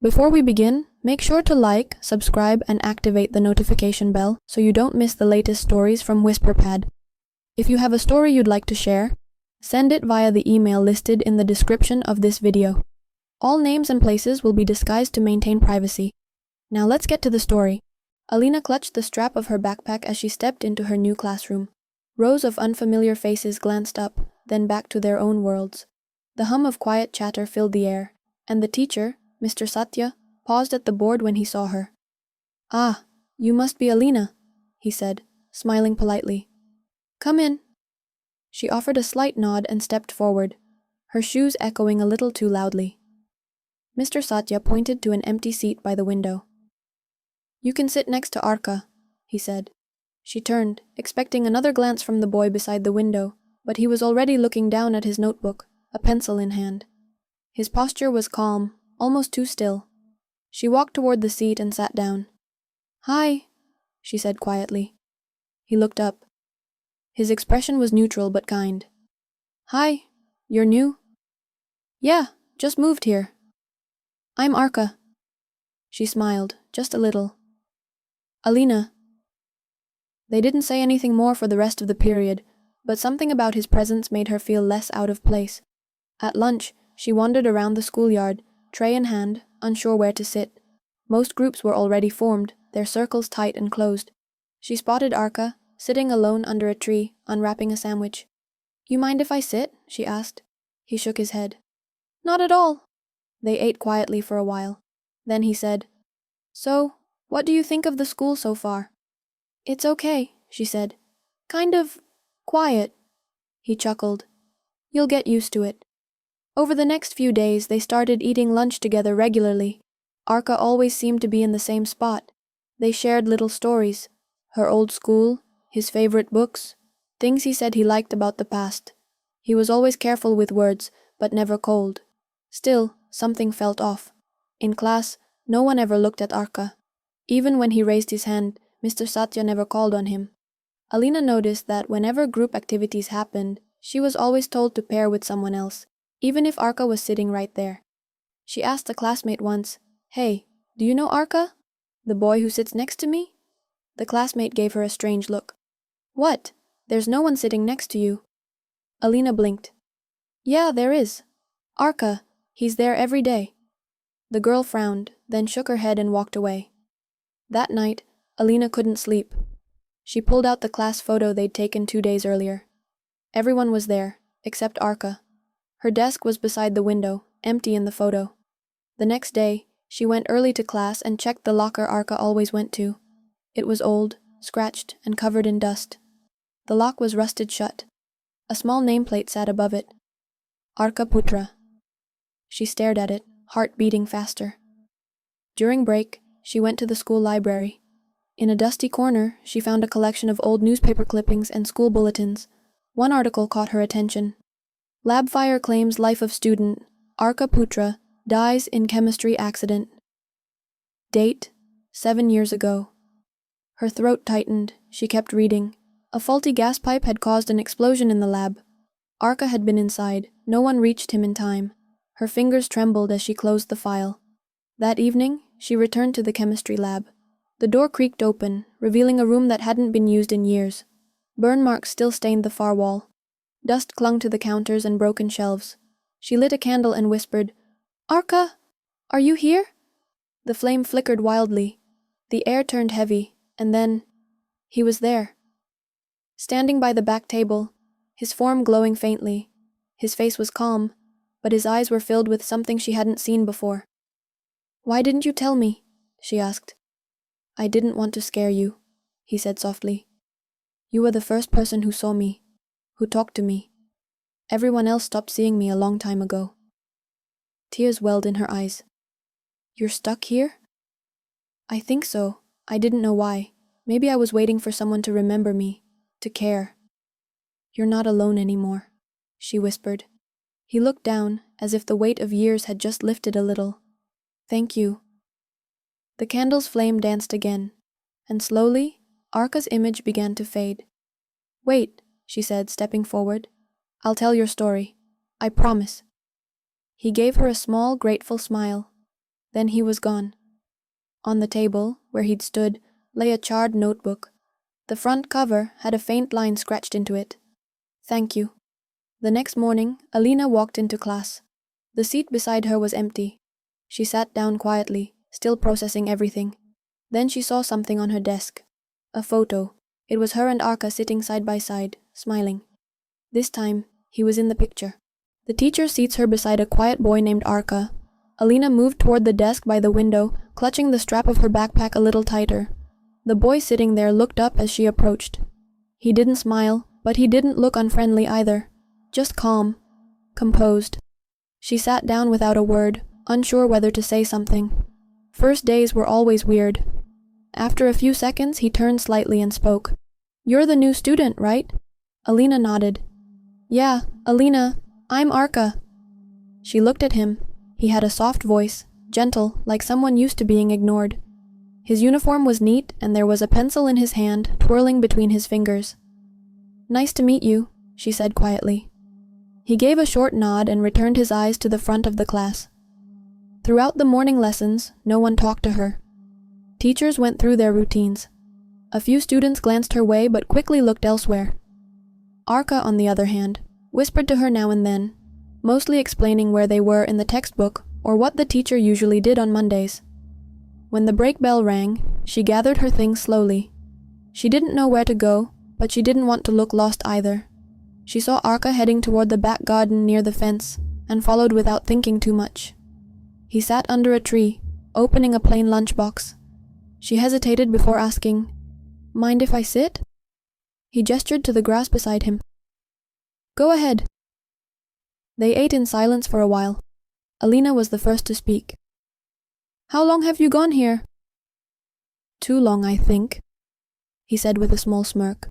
Before we begin, make sure to like, subscribe, and activate the notification bell so you don't miss the latest stories from WhisperPad. If you have a story you'd like to share, send it via the email listed in the description of this video. All names and places will be disguised to maintain privacy. Now let's get to the story. Alina clutched the strap of her backpack as she stepped into her new classroom. Rows of unfamiliar faces glanced up, then back to their own worlds. The hum of quiet chatter filled the air, and the teacher, Mr. Satya, paused at the board when he saw her. "Ah, you must be Alina," he said, smiling politely. "Come in." She offered a slight nod and stepped forward, her shoes echoing a little too loudly. Mr. Satya pointed to an empty seat by the window. "You can sit next to Arka," he said. She turned, expecting another glance from the boy beside the window, but he was already looking down at his notebook, a pencil in hand. His posture was calm, almost too still. She walked toward the seat and sat down. "Hi," she said quietly. He looked up. His expression was neutral but kind. "Hi, you're new?" "Yeah, just moved here." "I'm Arka." She smiled, just a little. "Alina." They didn't say anything more for the rest of the period, but something about his presence made her feel less out of place. At lunch, she wandered around the schoolyard, tray in hand, unsure where to sit. Most groups were already formed, their circles tight and closed. She spotted Arka, sitting alone under a tree, unwrapping a sandwich. "You mind if I sit?" she asked. He shook his head. "Not at all." They ate quietly for a while. Then he said, "So, what do you think of the school so far?" "It's okay," she said. "Kind of quiet." He chuckled. "You'll get used to it." Over the next few days, they started eating lunch together regularly. Arka always seemed to be in the same spot. They shared little stories, her old school, his favorite books, things he said he liked about the past. He was always careful with words, but never cold. Still, something felt off. In class, no one ever looked at Arka. Even when he raised his hand, Mr. Satya never called on him. Alina noticed that whenever group activities happened, she was always told to pair with someone else, even if Arka was sitting right there. She asked a classmate once, "Hey, do you know Arka? The boy who sits next to me?" The classmate gave her a strange look. "What? There's no one sitting next to you." Alina blinked. "Yeah, there is. Arka, he's there every day." The girl frowned, then shook her head and walked away. That night, Alina couldn't sleep. She pulled out the class photo they'd taken 2 days earlier. Everyone was there, except Arka. Her desk was beside the window, empty in the photo. The next day, she went early to class and checked the locker Arka always went to. It was old, scratched, and covered in dust. The lock was rusted shut. A small nameplate sat above it. Arka Putra. She stared at it, heart beating faster. During break, she went to the school library. In a dusty corner, she found a collection of old newspaper clippings and school bulletins. One article caught her attention. Lab fire claims life of student, Arka Putra, dies in chemistry accident. Date, 7 years ago. Her throat tightened, she kept reading. A faulty gas pipe had caused an explosion in the lab. Arka had been inside, no one reached him in time. Her fingers trembled as she closed the file. That evening, she returned to the chemistry lab. The door creaked open, revealing a room that hadn't been used in years. Burn marks still stained the far wall. Dust clung to the counters and broken shelves. She lit a candle and whispered, "Arka, are you here?" The flame flickered wildly. The air turned heavy, and then he was there. Standing by the back table, his form glowing faintly. His face was calm, but his eyes were filled with something she hadn't seen before. "Why didn't you tell me?" she asked. "I didn't want to scare you," he said softly. "You were the first person who saw me, who talked to me. Everyone else stopped seeing me a long time ago." Tears welled in her eyes. "You're stuck here?" "I think so. I didn't know why. Maybe I was waiting for someone to remember me, to care." "You're not alone anymore," she whispered. He looked down, as if the weight of years had just lifted a little. "Thank you." The candle's flame danced again, and slowly, Arka's image began to fade. "Wait," she said, stepping forward. "I'll tell your story. I promise." He gave her a small, grateful smile. Then he was gone. On the table, where he'd stood, lay a charred notebook. The front cover had a faint line scratched into it. "Thank you." The next morning, Alina walked into class. The seat beside her was empty. She sat down quietly, still processing everything. Then she saw something on her desk. A photo. It was her and Arka sitting side by side, smiling. This time, he was in the picture. The teacher seats her beside a quiet boy named Arka. Alina moved toward the desk by the window, clutching the strap of her backpack a little tighter. The boy sitting there looked up as she approached. He didn't smile, but he didn't look unfriendly either. Just calm, composed. She sat down without a word, unsure whether to say something. First days were always weird. After a few seconds, he turned slightly and spoke. "You're the new student, right?" Alina nodded. "Yeah, Alina, I'm Arka." She looked at him. He had a soft voice, gentle, like someone used to being ignored. His uniform was neat, and there was a pencil in his hand, twirling between his fingers. "Nice to meet you," she said quietly. He gave a short nod and returned his eyes to the front of the class. Throughout the morning lessons, no one talked to her. Teachers went through their routines. A few students glanced her way but quickly looked elsewhere. Arka, on the other hand, whispered to her now and then, mostly explaining where they were in the textbook or what the teacher usually did on Mondays. When the break bell rang, she gathered her things slowly. She didn't know where to go, but she didn't want to look lost either. She saw Arka heading toward the back garden near the fence and followed without thinking too much. He sat under a tree, opening a plain lunchbox. She hesitated before asking, "Mind if I sit?" He gestured to the grass beside him. "Go ahead." They ate in silence for a while. Alina was the first to speak. "How long have you gone here?" "Too long, I think," he said with a small smirk.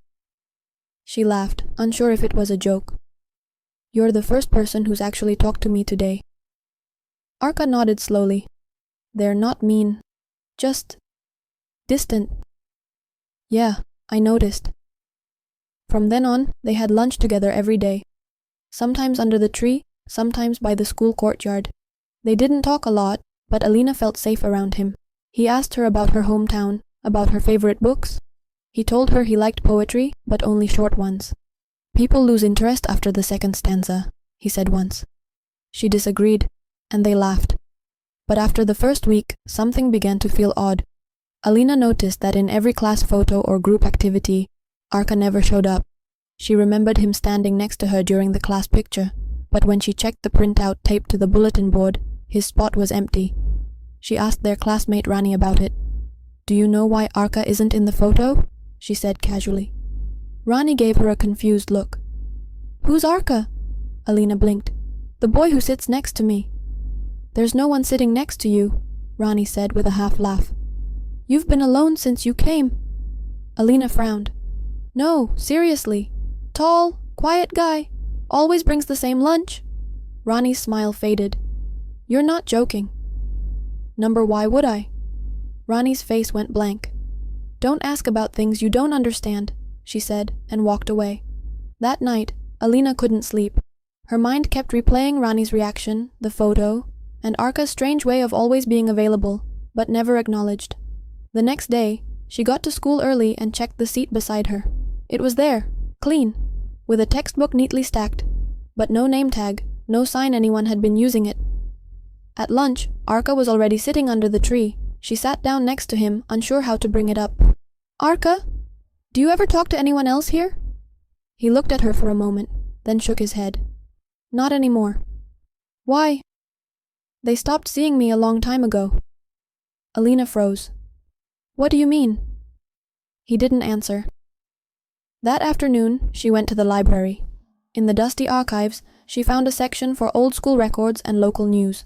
She laughed, unsure if it was a joke. "You're the first person who's actually talked to me today." Arka nodded slowly. "They're not mean. Just distant." "Yeah, I noticed." From then on, they had lunch together every day. Sometimes under the tree, sometimes by the school courtyard. They didn't talk a lot, but Alina felt safe around him. He asked her about her hometown, about her favorite books. He told her he liked poetry, but only short ones. "People lose interest after the second stanza," he said once. She disagreed, and they laughed. But after the first week, something began to feel odd. Alina noticed that in every class photo or group activity, Arka never showed up. She remembered him standing next to her during the class picture, but when she checked the printout taped to the bulletin board, his spot was empty. She asked their classmate Rani about it. "Do you know why Arka isn't in the photo?" she said casually. Rani gave her a confused look. "Who's Arka?" Alina blinked. "The boy who sits next to me." "There's no one sitting next to you," Rani said with a half laugh. "You've been alone since you came." Alina frowned. "No, seriously. Tall, quiet guy. Always brings the same lunch." Rani's smile faded. "You're not joking." "Number, why would I?" Rani's face went blank. "Don't ask about things you don't understand," she said, and walked away. That night, Alina couldn't sleep. Her mind kept replaying Rani's reaction, the photo, and Arka's strange way of always being available, but never acknowledged. The next day, she got to school early and checked the seat beside her. It was there, clean, with a textbook neatly stacked, but no name tag, no sign anyone had been using it. At lunch, Arka was already sitting under the tree. She sat down next to him, unsure how to bring it up. "Arka, do you ever talk to anyone else here?" He looked at her for a moment, then shook his head. "Not anymore." "Why?" "They stopped seeing me a long time ago." Alina froze. "What do you mean?" He didn't answer. That afternoon, she went to the library. In the dusty archives, she found a section for old school records and local news.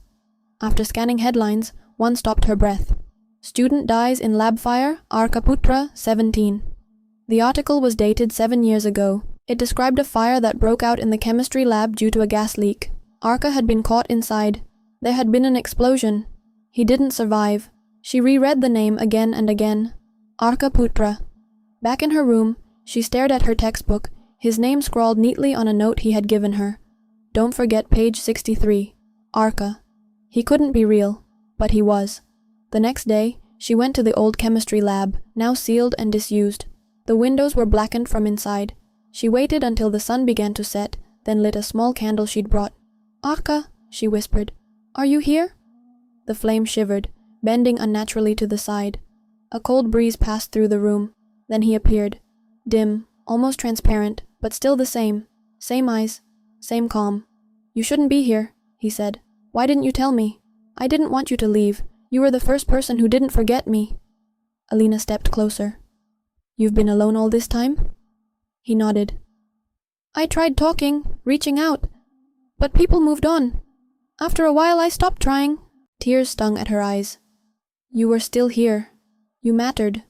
After scanning headlines, one stopped her breath. "Student dies in lab fire, Arka Putra, 17. The article was dated 7 years ago. It described a fire that broke out in the chemistry lab due to a gas leak. Arka had been caught inside. There had been an explosion. He didn't survive. She reread the name again and again. Arka Putra. Back in her room, she stared at her textbook, his name scrawled neatly on a note he had given her. "Don't forget page 63. Arka." He couldn't be real. But he was. The next day, she went to the old chemistry lab, now sealed and disused. The windows were blackened from inside. She waited until the sun began to set, then lit a small candle she'd brought. "Arka," she whispered, "are you here?" The flame shivered, bending unnaturally to the side. A cold breeze passed through the room. Then he appeared, dim, almost transparent, but still the same. Same eyes, same calm. "You shouldn't be here," he said. "Why didn't you tell me? I didn't want you to leave. You were the first person who didn't forget me." Alina stepped closer. "You've been alone all this time?" He nodded. "I tried talking, reaching out, but people moved on. After a while I stopped trying." Tears stung at her eyes. "You were still here. You mattered."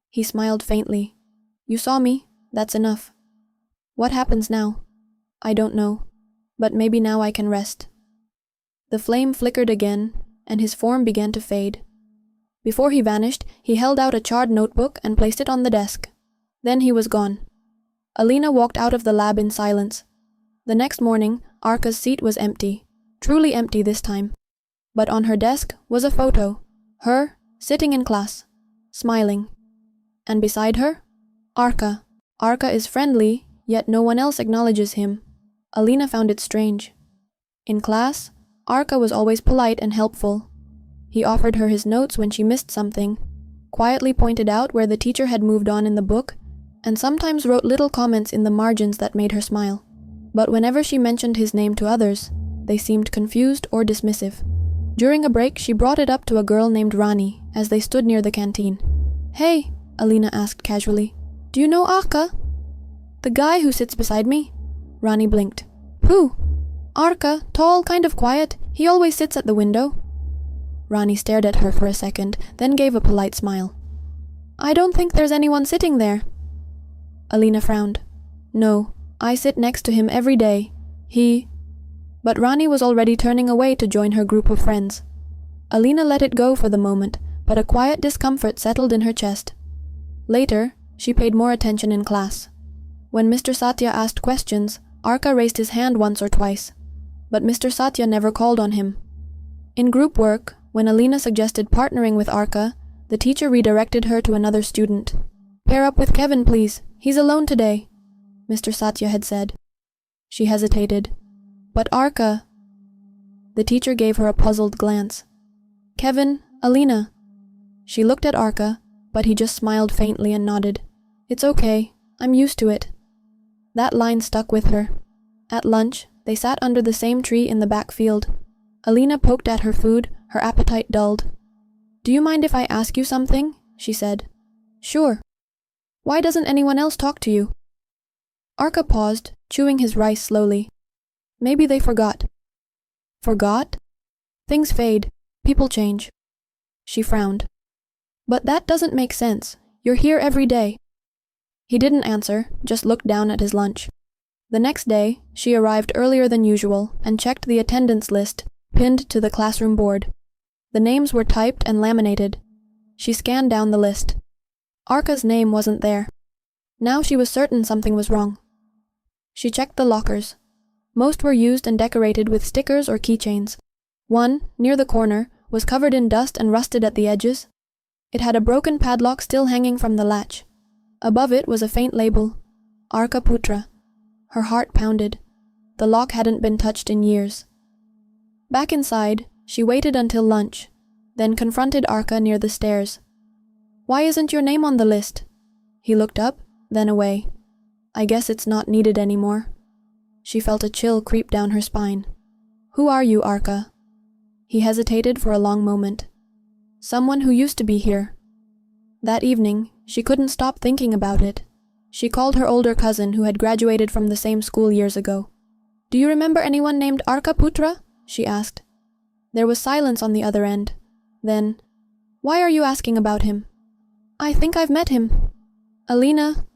He smiled faintly. "You saw me. That's enough. What happens now? I don't know, but maybe now I can rest." The flame flickered again, and his form began to fade. Before he vanished, he held out a charred notebook and placed it on the desk. Then he was gone. Alina walked out of the lab in silence. The next morning, Arka's seat was empty, truly empty this time. But on her desk was a photo, her sitting in class, smiling. And beside her, Arka. Arka is friendly, yet no one else acknowledges him. Alina found it strange. In class, Arka was always polite and helpful. He offered her his notes when she missed something, quietly pointed out where the teacher had moved on in the book, and sometimes wrote little comments in the margins that made her smile. But whenever she mentioned his name to others, they seemed confused or dismissive. During a break, she brought it up to a girl named Rani as they stood near the canteen. "Hey," Alina asked casually, "do you know Arka?" "The guy who sits beside me?" Rani blinked. "Who?" "Arka, tall, kind of quiet. He always sits at the window." Rani stared at her for a second, then gave a polite smile. "I don't think there's anyone sitting there." Alina frowned. "No, I sit next to him every day. He..." But Rani was already turning away to join her group of friends. Alina let it go for the moment, but a quiet discomfort settled in her chest. Later, she paid more attention in class. When Mr. Satya asked questions, Arka raised his hand once or twice, but Mr. Satya never called on him. In group work, when Alina suggested partnering with Arka, the teacher redirected her to another student. "Pair up with Kevin, please. He's alone today," Mr. Satya had said. She hesitated. "But Arka..." The teacher gave her a puzzled glance. "Kevin, Alina." She looked at Arka, but he just smiled faintly and nodded. "It's okay. I'm used to it." That line stuck with her. At lunch, they sat under the same tree in the back field. Alina poked at her food, her appetite dulled. "Do you mind if I ask you something?" she said. "Sure." "Why doesn't anyone else talk to you?" Arka paused, chewing his rice slowly. "Maybe they forgot." "Forgot?" "Things fade. People change." She frowned. "But that doesn't make sense. You're here every day." He didn't answer, just looked down at his lunch. The next day, she arrived earlier than usual and checked the attendance list, pinned to the classroom board. The names were typed and laminated. She scanned down the list. Arka's name wasn't there. Now she was certain something was wrong. She checked the lockers. Most were used and decorated with stickers or keychains. One, near the corner, was covered in dust and rusted at the edges. It had a broken padlock still hanging from the latch. Above it was a faint label, Arka Putra. Her heart pounded. The lock hadn't been touched in years. Back inside, she waited until lunch, then confronted Arka near the stairs. "Why isn't your name on the list?" He looked up, then away. "I guess it's not needed anymore." She felt a chill creep down her spine. "Who are you, Arka?" He hesitated for a long moment. "Someone who used to be here." That evening, she couldn't stop thinking about it. She called her older cousin who had graduated from the same school years ago. "Do you remember anyone named Arka Putra?" she asked. There was silence on the other end. Then, "Why are you asking about him?" "I think I've met him." "Alina,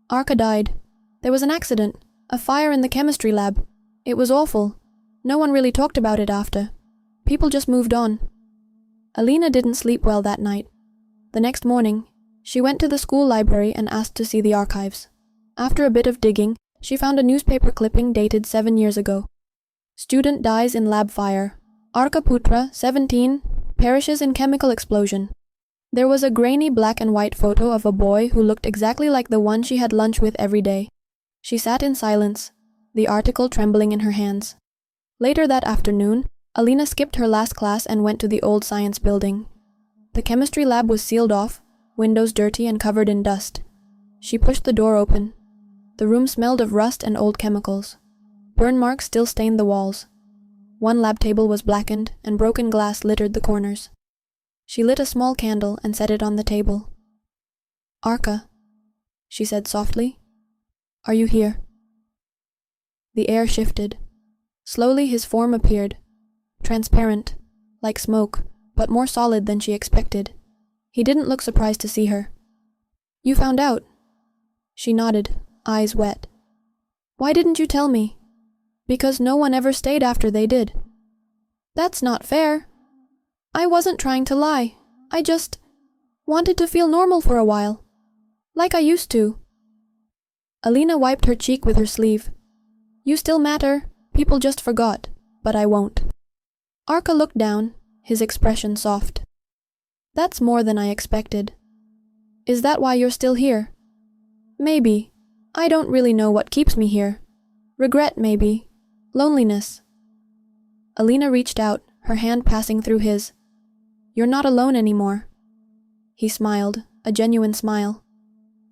Arka died. There was an accident, a fire in the chemistry lab. It was awful. No one really talked about it after. People just moved on." Alina didn't sleep well that night. The next morning, she went to the school library and asked to see the archives. After a bit of digging, she found a newspaper clipping dated 7 years ago. "Student dies in lab fire. Arka Putra, 17, perishes in chemical explosion. There was a grainy black and white photo of a boy who looked exactly like the one she had lunch with every day. She sat in silence, the article trembling in her hands. Later that afternoon, Alina skipped her last class and went to the old science building. The chemistry lab was sealed off, windows dirty and covered in dust. She pushed the door open. The room smelled of rust and old chemicals. Burn marks still stained the walls. One lab table was blackened, and broken glass littered the corners. She lit a small candle and set it on the table. "Arka," she said softly. "Are you here?" The air shifted. Slowly his form appeared, transparent, like smoke, but more solid than she expected. He didn't look surprised to see her. "You found out?" She nodded, eyes wet. "Why didn't you tell me?" "Because no one ever stayed after they did." "That's not fair." "I wasn't trying to lie. I just wanted to feel normal for a while. Like I used to." Alina wiped her cheek with her sleeve. "You still matter. People just forgot, but I won't." Arka looked down, his expression soft. "That's more than I expected. Is that why you're still here?" "Maybe. I don't really know what keeps me here. Regret, maybe. Loneliness." Alina reached out, her hand passing through his. "You're not alone anymore." He smiled, a genuine smile.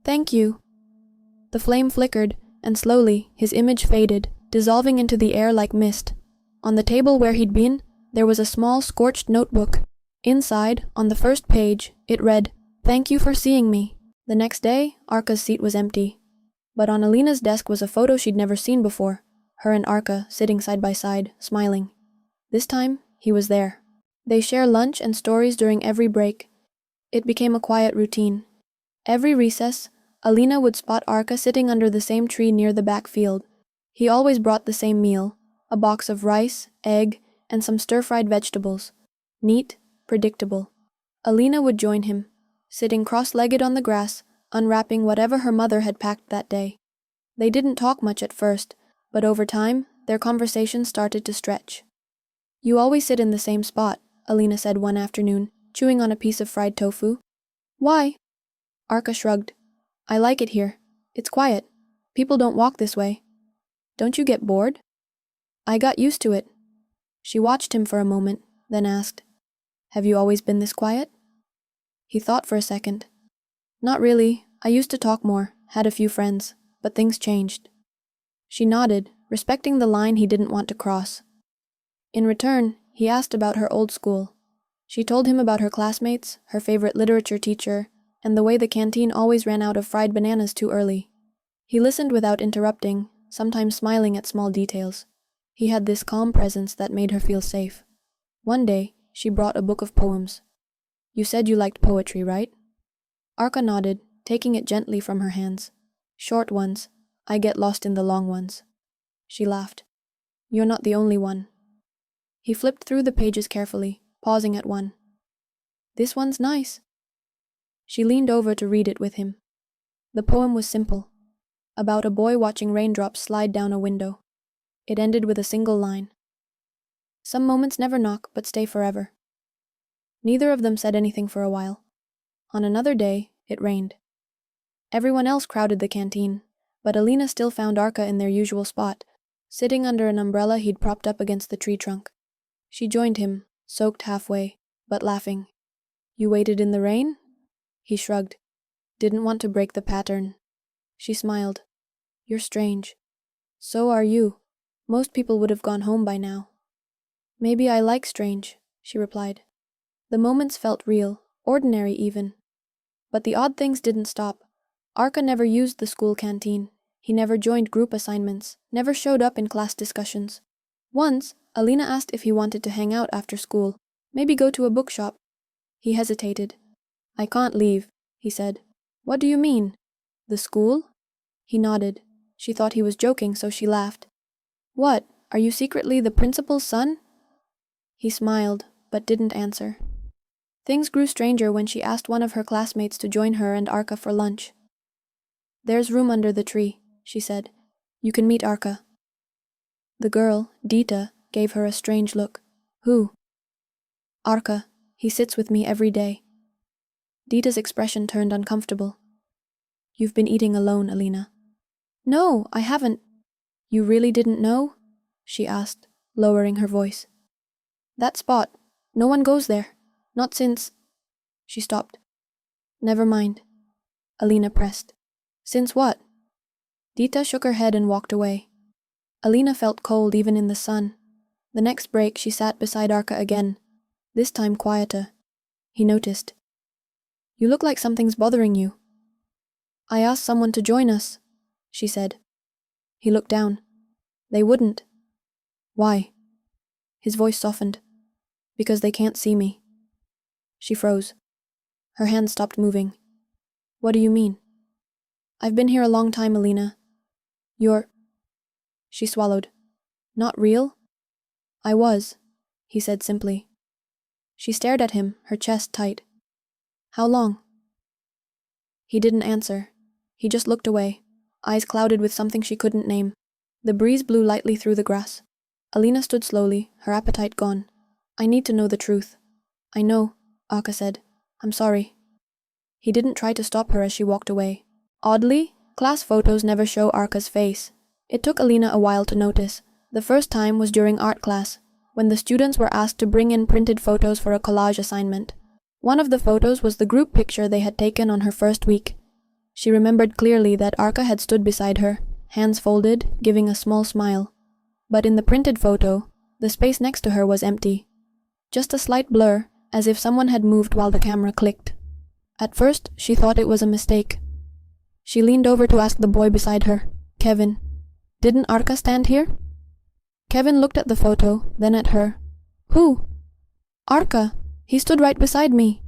"Thank you." The flame flickered, and slowly his image faded, dissolving into the air like mist. On the table where he'd been, there was a small scorched notebook. Inside, on the first page, it read, "Thank you for seeing me." The next day, Arka's seat was empty. But on Alina's desk was a photo she'd never seen before, her and Arka sitting side by side, smiling. This time, he was there. They share lunch and stories during every break. It became a quiet routine. Every recess, Alina would spot Arka sitting under the same tree near the back field. He always brought the same meal, a box of rice, egg, and some stir-fried vegetables. Neat, predictable. Alina would join him, sitting cross-legged on the grass, unwrapping whatever her mother had packed that day. They didn't talk much at first, but over time, their conversation started to stretch. "You always sit in the same spot," Alina said one afternoon, chewing on a piece of fried tofu. "Why?" Arka shrugged. "I like it here. It's quiet. People don't walk this way." "Don't you get bored?" "I got used to it." She watched him for a moment, then asked, "Have you always been this quiet?" He thought for a second. "Not really. I used to talk more, had a few friends, but things changed." She nodded, respecting the line he didn't want to cross. In return, he asked about her old school. She told him about her classmates, her favorite literature teacher, and the way the canteen always ran out of fried bananas too early. He listened without interrupting, sometimes smiling at small details. He had this calm presence that made her feel safe. One day, she brought a book of poems. "You said you liked poetry, right?" Arka nodded, taking it gently from her hands. "Short ones. I get lost in the long ones." She laughed. "You're not the only one." He flipped through the pages carefully, pausing at one. "This one's nice." She leaned over to read it with him. The poem was simple, about a boy watching raindrops slide down a window. It ended with a single line. "Some moments never knock, but stay forever." Neither of them said anything for a while. On another day, it rained. Everyone else crowded the canteen, but Alina still found Arka in their usual spot, sitting under an umbrella he'd propped up against the tree trunk. She joined him, soaked halfway, but laughing. "You waited in the rain?" He shrugged. "Didn't want to break the pattern." She smiled. "You're strange." "So are you. Most people would have gone home by now." "Maybe I like strange," she replied. The moments felt real, ordinary even. But the odd things didn't stop. Arka never used the school canteen. He never joined group assignments, never showed up in class discussions. Once, Alina asked if he wanted to hang out after school, maybe go to a bookshop. He hesitated. "I can't leave," he said. "What do you mean? The school?" He nodded. She thought he was joking, so she laughed. "What, are you secretly the principal's son?" He smiled, but didn't answer. Things grew stranger when she asked one of her classmates to join her and Arka for lunch. "There's room under the tree," she said. "You can meet Arka." The girl, Dita, gave her a strange look. "Who?" "Arka," He sits with me every day. Dita's expression turned uncomfortable. You've been eating alone, Alina. No, I haven't. You really didn't know? She asked, lowering her voice. That spot, no one goes there. Not since... She stopped. Never mind. Alina pressed. Since what? Dita shook her head and walked away. Alina felt cold even in the sun. The next break she sat beside Arka again, this time quieter. He noticed. You look like something's bothering you. I asked someone to join us, she said. He looked down. They wouldn't. Why? His voice softened. Because they can't see me. She froze. Her hand stopped moving. What do you mean? I've been here a long time, Alina. You're... She swallowed. Not real? I was, he said simply. She stared at him, her chest tight. How long? He didn't answer. He just looked away, eyes clouded with something she couldn't name. The breeze blew lightly through the grass. Alina stood slowly, her appetite gone. I need to know the truth. I know, Arka said. I'm sorry. He didn't try to stop her as she walked away. Oddly, class photos never show Arka's face. It took Alina a while to notice. The first time was during art class, when the students were asked to bring in printed photos for a collage assignment. One of the photos was the group picture they had taken on her first week. She remembered clearly that Arka had stood beside her, hands folded, giving a small smile. But in the printed photo, the space next to her was empty. Just a slight blur, as if someone had moved while the camera clicked. At first, she thought it was a mistake. She leaned over to ask the boy beside her, Kevin, didn't Arka stand here? Kevin looked at the photo, then at her. Who? Arka. He stood right beside me.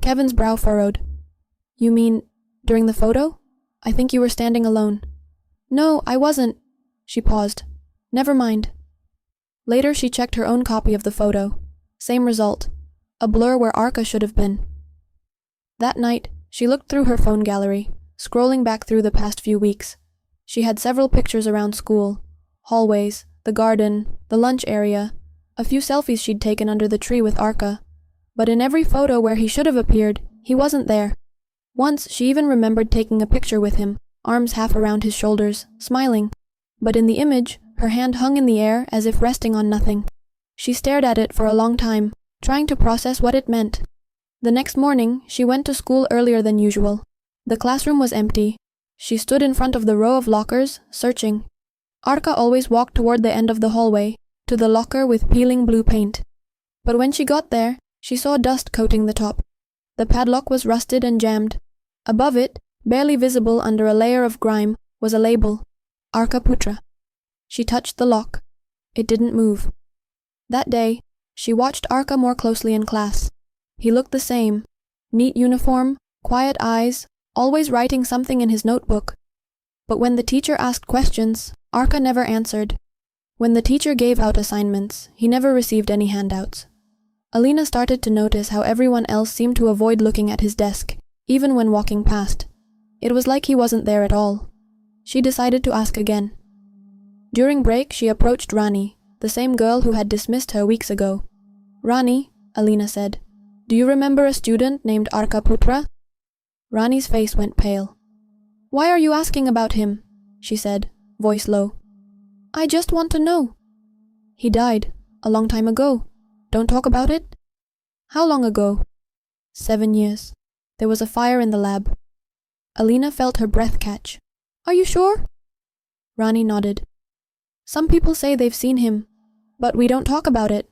Kevin's brow furrowed. You mean, during the photo? I think you were standing alone. No, I wasn't. She paused. Never mind. Later she checked her own copy of the photo. Same result. A blur where Arka should have been. That night, she looked through her phone gallery, scrolling back through the past few weeks. She had several pictures around school, hallways, the garden, the lunch area, a few selfies she'd taken under the tree with Arka. But in every photo where he should have appeared, he wasn't there. Once she even remembered taking a picture with him, arms half around his shoulders, smiling. But in the image, her hand hung in the air as if resting on nothing. She stared at it for a long time, trying to process what it meant. The next morning, she went to school earlier than usual. The classroom was empty. She stood in front of the row of lockers, searching. Arka always walked toward the end of the hallway, to the locker with peeling blue paint. But when she got there, she saw dust coating the top. The padlock was rusted and jammed. Above it, barely visible under a layer of grime, was a label, Arka Putra. She touched the lock. It didn't move. That day, she watched Arka more closely in class. He looked the same. Neat uniform, quiet eyes, always writing something in his notebook. But when the teacher asked questions, Arka never answered. When the teacher gave out assignments, he never received any handouts. Alina started to notice how everyone else seemed to avoid looking at his desk, even when walking past. It was like he wasn't there at all. She decided to ask again. During break, she approached Rani, the same girl who had dismissed her weeks ago. Rani, Alina said, do you remember a student named Arka Putra? Rani's face went pale. Why are you asking about him? She said, voice low. I just want to know. He died, a long time ago. Don't talk about it? How long ago? 7 years. There was a fire in the lab. Alina felt her breath catch. Are you sure? Rani nodded. Some people say they've seen him, but we don't talk about it.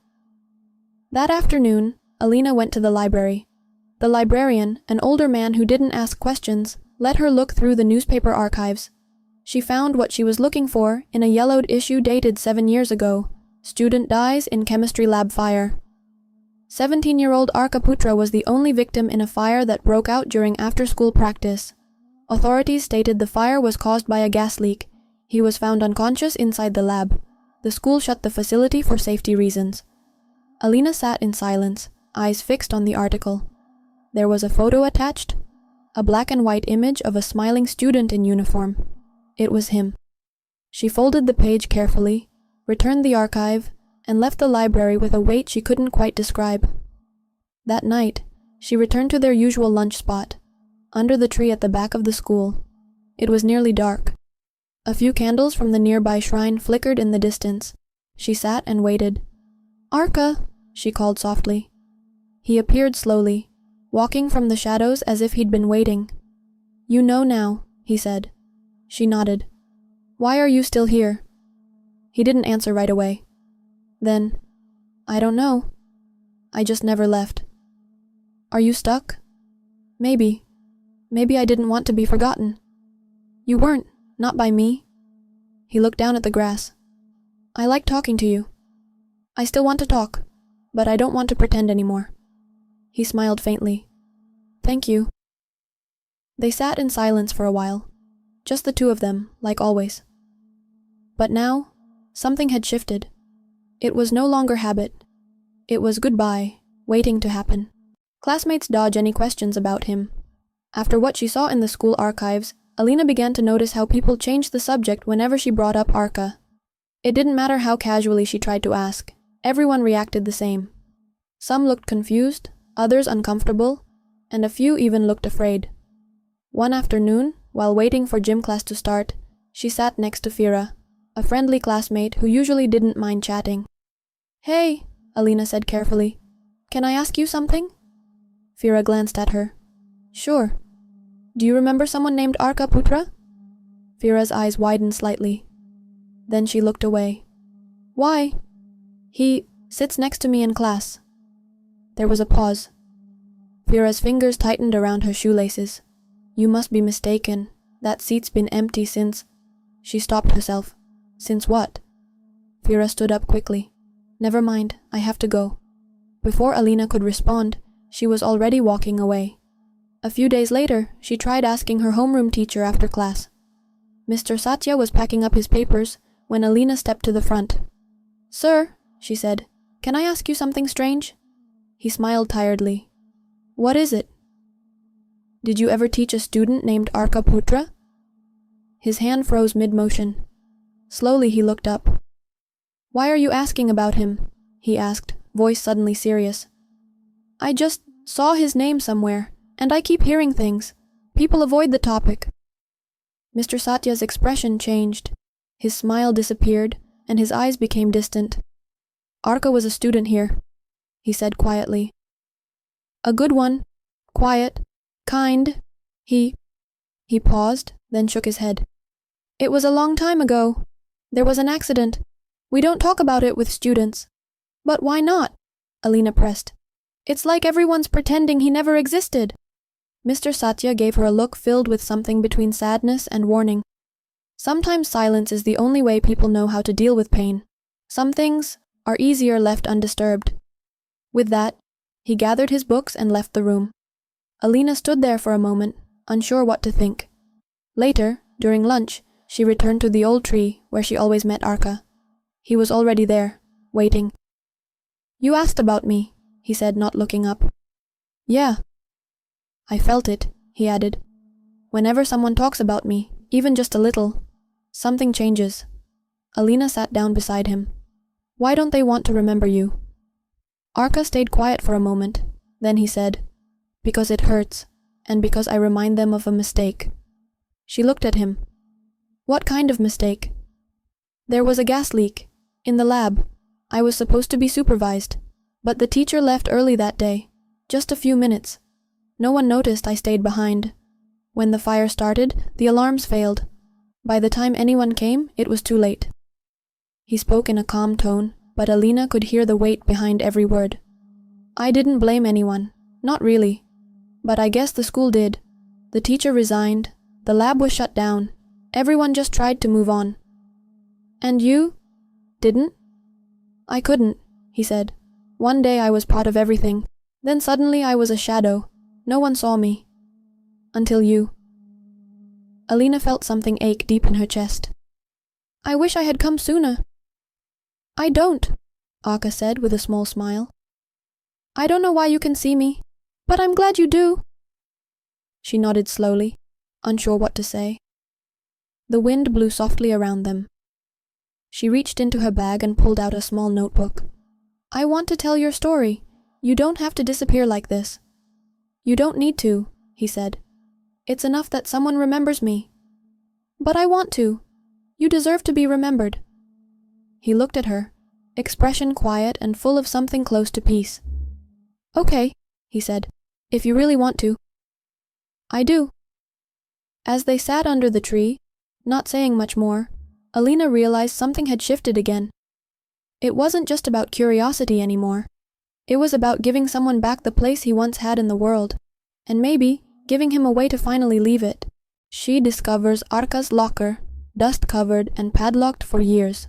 That afternoon, Alina went to the library. The librarian, an older man who didn't ask questions, let her look through the newspaper archives. She found what she was looking for in a yellowed issue dated 7 years ago. Student dies in chemistry lab fire. 17-year-old Arka Putra was the only victim in a fire that broke out during after-school practice. Authorities stated the fire was caused by a gas leak. He was found unconscious inside the lab. The school shut the facility for safety reasons. Alina sat in silence, eyes fixed on the article. There was a photo attached, a black and white image of a smiling student in uniform. It was him. She folded the page carefully, returned the archive, and left the library with a weight she couldn't quite describe. That night, she returned to their usual lunch spot, under the tree at the back of the school. It was nearly dark. A few candles from the nearby shrine flickered in the distance. She sat and waited. "Arka," she called softly. He appeared slowly, walking from the shadows as if he'd been waiting. "You know now," he said. She nodded. "Why are you still here?" He didn't answer right away. Then, "I don't know. I just never left." "Are you stuck?" "Maybe. Maybe I didn't want to be forgotten." "You weren't, not by me." He looked down at the grass. "I like talking to you. I still want to talk, but I don't want to pretend anymore." He smiled faintly. "Thank you." They sat in silence for a while, just the two of them, like always. But now, something had shifted. It was no longer habit. It was goodbye, waiting to happen. Classmates dodge any questions about him. After what she saw in the school archives, Alina began to notice how people changed the subject whenever she brought up Arka. It didn't matter how casually she tried to ask. Everyone reacted the same. Some looked confused, others uncomfortable, and a few even looked afraid. One afternoon, while waiting for gym class to start, she sat next to Fira, a friendly classmate who usually didn't mind chatting. "Hey," Alina said carefully. "Can I ask you something?" Fira glanced at her. "Sure. Do you remember someone named Arka Putra?" Fira's eyes widened slightly. Then she looked away. "Why?" "He sits next to me in class." There was a pause. Fira's fingers tightened around her shoelaces. "You must be mistaken. That seat's been empty since..." She stopped herself. "Since what?" Fira stood up quickly. "Never mind, I have to go." Before Alina could respond, she was already walking away. A few days later, she tried asking her homeroom teacher after class. Mr. Satya was packing up his papers when Alina stepped to the front. "Sir," she said, "can I ask you something strange?" He smiled tiredly. "What is it?" "Did you ever teach a student named Arka Putra?" His hand froze mid-motion. Slowly he looked up. "Why are you asking about him?" he asked, voice suddenly serious. "I just saw his name somewhere, and I keep hearing things. People avoid the topic." Mr. Satya's expression changed. His smile disappeared, and his eyes became distant. "Arka was a student here," he said quietly. "A good one. Quiet. Kind. He paused, then shook his head. "It was a long time ago. There was an accident. We don't talk about it with students." "But why not?" Alina pressed. "It's like everyone's pretending he never existed." Mr. Satya gave her a look filled with something between sadness and warning. Sometimes silence is the only way people know how to deal with pain. Some things are easier left undisturbed. With that, he gathered his books and left the room. Alina stood there for a moment, unsure what to think. Later, during lunch, she returned to the old tree where she always met Arka. He was already there, waiting. "You asked about me," he said, not looking up. "Yeah." "I felt it," he added. "Whenever someone talks about me, even just a little, something changes." Alina sat down beside him. "Why don't they want to remember you?" Arka stayed quiet for a moment. Then he said, "Because it hurts, and because I remind them of a mistake." She looked at him. "What kind of mistake?" "There was a gas leak. In the lab. I was supposed to be supervised. But the teacher left early that day. Just a few minutes. No one noticed I stayed behind. When the fire started, the alarms failed. By the time anyone came, it was too late." He spoke in a calm tone, but Alina could hear the weight behind every word. "I didn't blame anyone. Not really. But I guess the school did. The teacher resigned. The lab was shut down. Everyone just tried to move on." "And you? Didn't?" "I couldn't," he said. "One day I was part of everything. Then suddenly I was a shadow. No one saw me. Until you." Alina felt something ache deep in her chest. "I wish I had come sooner." "I don't," Arka said with a small smile. "I don't know why you can see me, but I'm glad you do." She nodded slowly, unsure what to say. The wind blew softly around them. She reached into her bag and pulled out a small notebook. "I want to tell your story. You don't have to disappear like this. You don't need to, he said. It's enough that someone remembers me. But I want to. You deserve to be remembered. He looked at her, expression quiet and full of something close to peace. Okay, he said, if you really want to. I do. As they sat under the tree, not saying much more, Alina realized something had shifted again. It wasn't just about curiosity anymore. It was about giving someone back the place he once had in the world, and maybe giving him a way to finally leave it. She discovers Arka's locker, dust-covered and padlocked for years.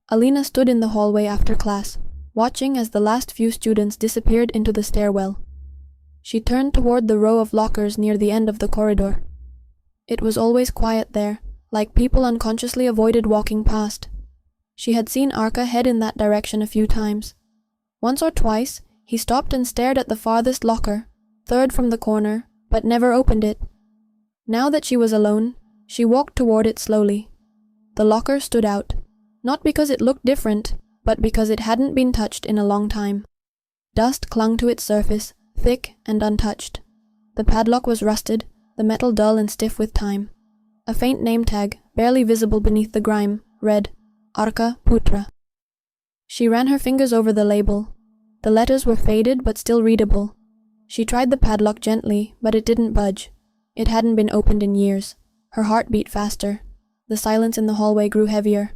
Alina stood in the hallway after class, watching as the last few students disappeared into the stairwell. She turned toward the row of lockers near the end of the corridor. It was always quiet there, like people unconsciously avoided walking past. She had seen Arka head in that direction a few times. Once or twice, he stopped and stared at the farthest locker, third from the corner, but never opened it. Now that she was alone, she walked toward it slowly. The locker stood out, not because it looked different, but because it hadn't been touched in a long time. Dust clung to its surface, thick and untouched. The padlock was rusted, the metal dull and stiff with time. A faint name tag, barely visible beneath the grime, read, Arka Putra. She ran her fingers over the label. The letters were faded but still readable. She tried the padlock gently, but it didn't budge. It hadn't been opened in years. Her heart beat faster. The silence in the hallway grew heavier.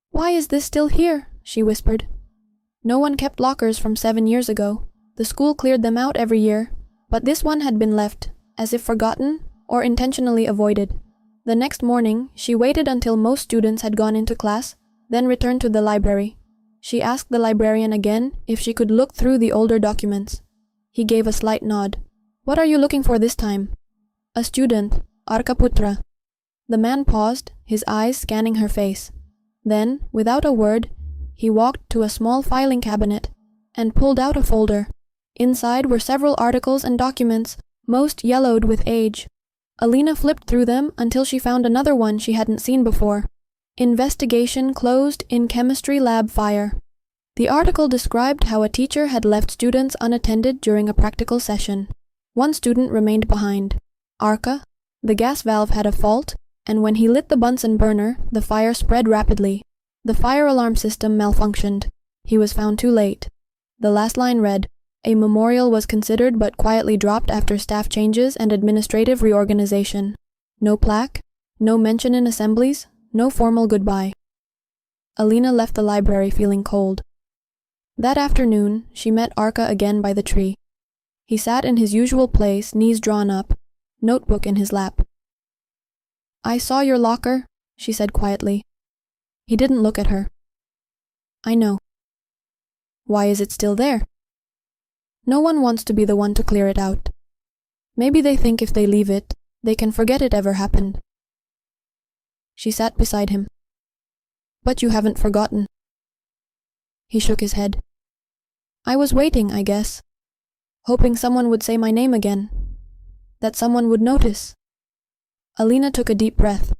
Why is this still here? She whispered. No one kept lockers from 7 years ago. The school cleared them out every year, but this one had been left, as if forgotten or intentionally avoided. The next morning, she waited until most students had gone into class, then returned to the library. She asked the librarian again if she could look through the older documents. He gave a slight nod. What are you looking for this time? A student, Arka Putra. The man paused, his eyes scanning her face. Then, without a word, he walked to a small filing cabinet and pulled out a folder. Inside were several articles and documents, most yellowed with age. Alina flipped through them until she found another one she hadn't seen before. Investigation closed in chemistry lab fire. The article described how a teacher had left students unattended during a practical session. One student remained behind. Arka. The gas valve had a fault, and when he lit the Bunsen burner, the fire spread rapidly. The fire alarm system malfunctioned. He was found too late. The last line read, a memorial was considered but quietly dropped after staff changes and administrative reorganization. No plaque, no mention in assemblies, no formal goodbye. Alina left the library feeling cold. That afternoon, she met Arka again by the tree. He sat in his usual place, knees drawn up, notebook in his lap. I saw your locker, she said quietly. He didn't look at her. I know. Why is it still there? No one wants to be the one to clear it out. Maybe they think if they leave it, they can forget it ever happened. She sat beside him. But you haven't forgotten. He shook his head. I was waiting, I guess, hoping someone would say my name again, that someone would notice. Alina took a deep breath.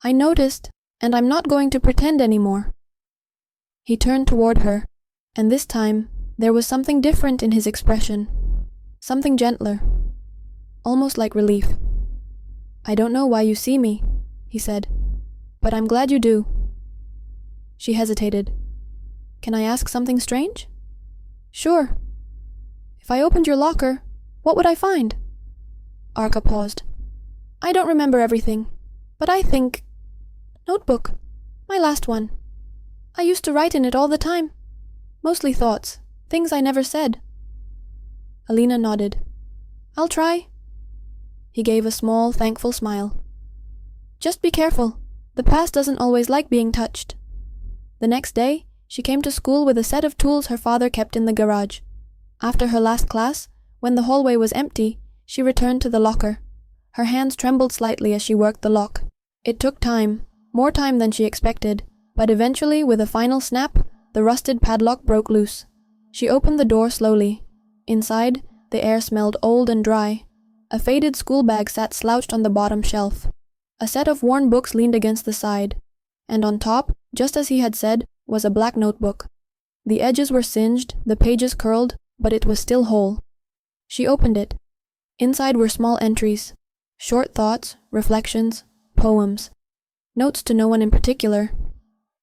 I noticed, and I'm not going to pretend anymore. He turned toward her, and this time there was something different in his expression, something gentler, almost like relief. I don't know why you see me, he said, but I'm glad you do. She hesitated. Can I ask something strange? Sure. If I opened your locker, what would I find? Arka paused. I don't remember everything, but I think... Notebook. My last one. I used to write in it all the time. Mostly thoughts, things I never said. Alina nodded. I'll try. He gave a small, thankful smile. Just be careful. The past doesn't always like being touched. The next day, she came to school with a set of tools her father kept in the garage. After her last class, when the hallway was empty, she returned to the locker. Her hands trembled slightly as she worked the lock. It took time, more time than she expected, but eventually, with a final snap, the rusted padlock broke loose. She opened the door slowly. Inside, the air smelled old and dry. A faded school bag sat slouched on the bottom shelf. A set of worn books leaned against the side, and on top, just as he had said, was a black notebook. The edges were singed, the pages curled, but it was still whole. She opened it. Inside were small entries, short thoughts, reflections, poems, notes to no one in particular.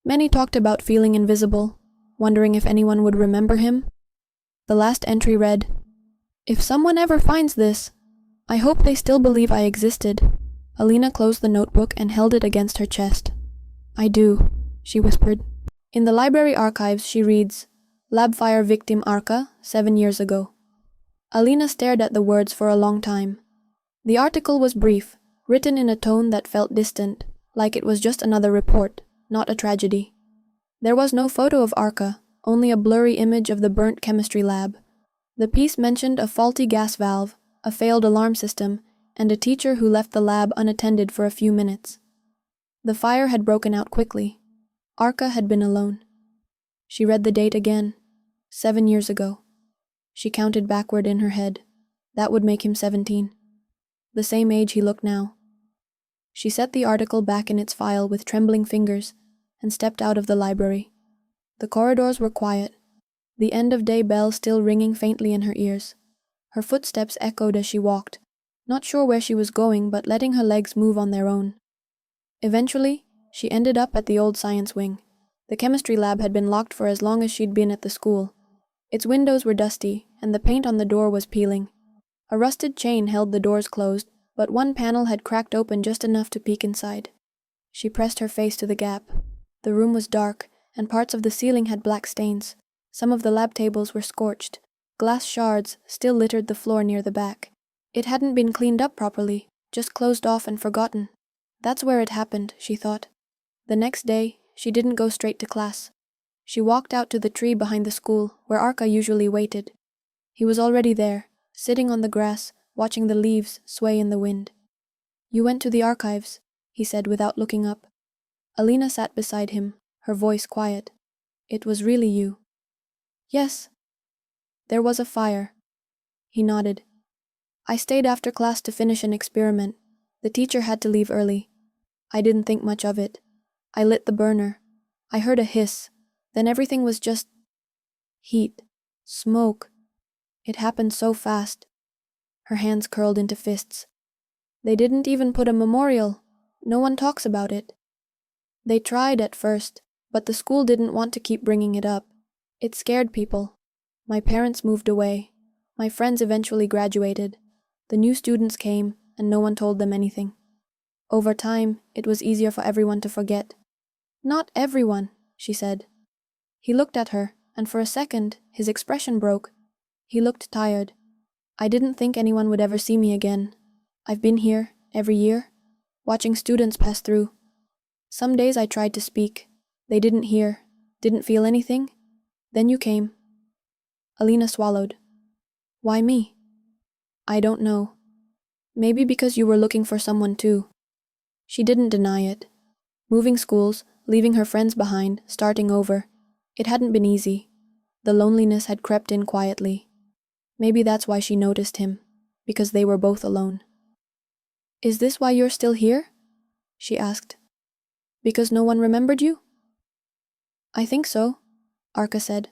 Many talked about feeling invisible, wondering if anyone would remember him. The last entry read, "If someone ever finds this, I hope they still believe I existed." Alina closed the notebook and held it against her chest. "I do," she whispered. In the library archives, she reads, "Lab fire victim Arka, 7 years ago." Alina stared at the words for a long time. The article was brief, written in a tone that felt distant, like it was just another report, not a tragedy. There was no photo of Arka, only a blurry image of the burnt chemistry lab. The piece mentioned a faulty gas valve, a failed alarm system, and a teacher who left the lab unattended for a few minutes. The fire had broken out quickly. Arka had been alone. She read the date again. 7 years ago. She counted backward in her head. That would make him 17. The same age he looked now. She set the article back in its file with trembling fingers and stepped out of the library. The corridors were quiet, the end-of-day bell still ringing faintly in her ears. Her footsteps echoed as she walked, not sure where she was going but letting her legs move on their own. Eventually, she ended up at the old science wing. The chemistry lab had been locked for as long as she'd been at the school. Its windows were dusty, and the paint on the door was peeling. A rusted chain held the doors closed, but one panel had cracked open just enough to peek inside. She pressed her face to the gap. The room was dark, and parts of the ceiling had black stains. Some of the lab tables were scorched. Glass shards still littered the floor near the back. It hadn't been cleaned up properly, just closed off and forgotten. That's where it happened, she thought. The next day, she didn't go straight to class. She walked out to the tree behind the school, where Arka usually waited. He was already there, sitting on the grass, watching the leaves sway in the wind. "You went to the archives," he said without looking up. Alina sat beside him, her voice quiet. "It was really you." "Yes." "There was a fire." He nodded. "I stayed after class to finish an experiment. The teacher had to leave early. I didn't think much of it. I lit the burner. I heard a hiss. Then everything was just heat, smoke. It happened so fast." Her hands curled into fists. "They didn't even put a memorial. No one talks about it." "They tried at first, but the school didn't want to keep bringing it up. It scared people. My parents moved away. My friends eventually graduated. The new students came, and no one told them anything. Over time, it was easier for everyone to forget." "Not everyone," she said. He looked at her, and for a second, his expression broke. He looked tired. "I didn't think anyone would ever see me again. I've been here, every year, watching students pass through. Some days I tried to speak. They didn't hear, didn't feel anything. Then you came." Alina swallowed. "Why me?" "I don't know. Maybe because you were looking for someone too." She didn't deny it. Moving schools, leaving her friends behind, starting over. It hadn't been easy. The loneliness had crept in quietly. Maybe that's why she noticed him, because they were both alone. "Is this why you're still here?" she asked. "Because no one remembered you?" "I think so," Arka said.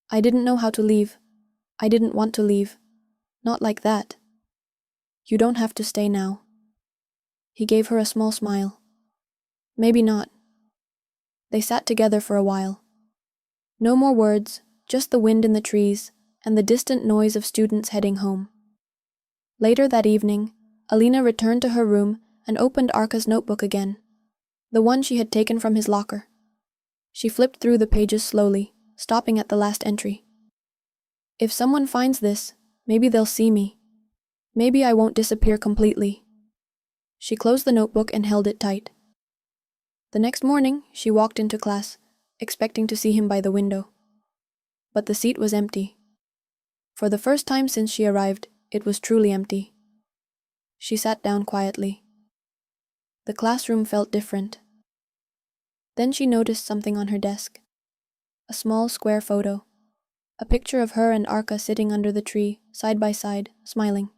"I didn't know how to leave. I didn't want to leave. Not like that." "You don't have to stay now." He gave her a small smile. "Maybe not." They sat together for a while. No more words, just the wind in the trees and the distant noise of students heading home. Later that evening, Alina returned to her room and opened Arka's notebook again, the one she had taken from his locker. She flipped through the pages slowly, stopping at the last entry. "If someone finds this, maybe they'll see me. Maybe I won't disappear completely." She closed the notebook and held it tight. The next morning, she walked into class, expecting to see him by the window. But the seat was empty. For the first time since she arrived, it was truly empty. She sat down quietly. The classroom felt different. Then she noticed something on her desk. A small square photo. A picture of her and Arka sitting under the tree, side by side, smiling.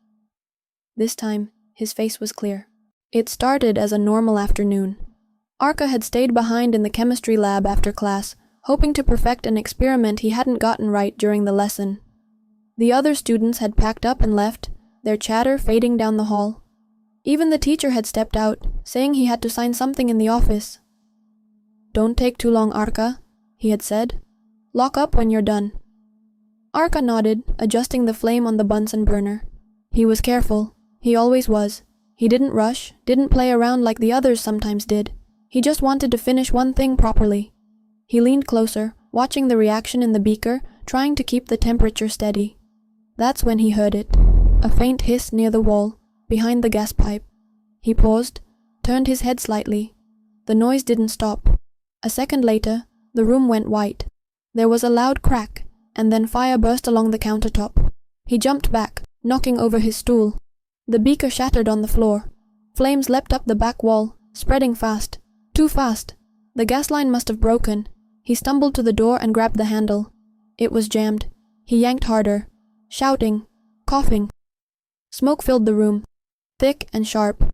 This time, his face was clear. It started as a normal afternoon. Arka had stayed behind in the chemistry lab after class, hoping to perfect an experiment he hadn't gotten right during the lesson. The other students had packed up and left, their chatter fading down the hall. Even the teacher had stepped out, saying he had to sign something in the office. "Don't take too long, Arka," he had said. "Lock up when you're done." Arka nodded, adjusting the flame on the Bunsen burner. He was careful. He always was. He didn't rush, didn't play around like the others sometimes did. He just wanted to finish one thing properly. He leaned closer, watching the reaction in the beaker, trying to keep the temperature steady. That's when he heard it, a faint hiss near the wall, behind the gas pipe. He paused, turned his head slightly. The noise didn't stop. A second later, the room went white. There was a loud crack, and then fire burst along the countertop. He jumped back, knocking over his stool. The beaker shattered on the floor. Flames leapt up the back wall, spreading fast. Too fast. The gas line must have broken. He stumbled to the door and grabbed the handle. It was jammed. He yanked harder, shouting, coughing. Smoke filled the room, thick and sharp.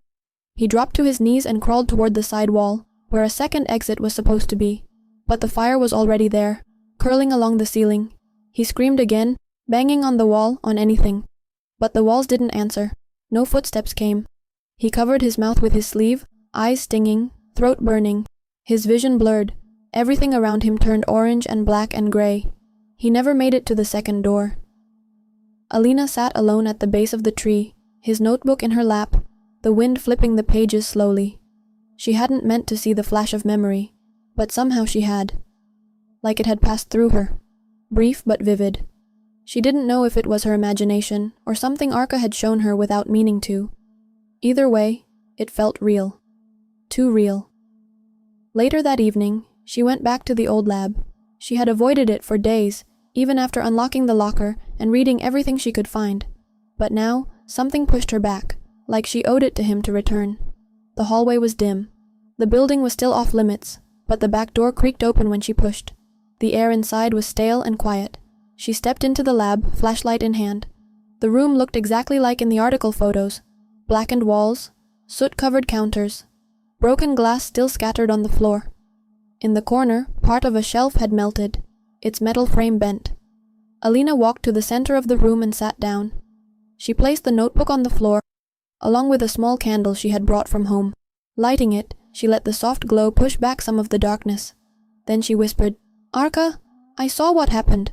He dropped to his knees and crawled toward the side wall, where a second exit was supposed to be. But the fire was already there, curling along the ceiling. He screamed again, banging on the wall, on anything. But the walls didn't answer. No footsteps came. He covered his mouth with his sleeve, eyes stinging, throat burning. His vision blurred. Everything around him turned orange and black and gray. He never made it to the second door. Alina sat alone at the base of the tree, his notebook in her lap, the wind flipping the pages slowly. She hadn't meant to see the flash of memory, but somehow she had. Like it had passed through her. Brief but vivid. She didn't know if it was her imagination or something Arka had shown her without meaning to. Either way, it felt real. Too real. Later that evening, she went back to the old lab. She had avoided it for days, even after unlocking the locker and reading everything she could find. But now, something pushed her back, like she owed it to him to return. The hallway was dim. The building was still off limits, but the back door creaked open when she pushed. The air inside was stale and quiet. She stepped into the lab, flashlight in hand. The room looked exactly like in the article photos. Blackened walls, soot-covered counters, broken glass still scattered on the floor. In the corner, part of a shelf had melted, its metal frame bent. Alina walked to the center of the room and sat down. She placed the notebook on the floor, along with a small candle she had brought from home. Lighting it, she let the soft glow push back some of the darkness. Then she whispered, "Arka, I saw what happened."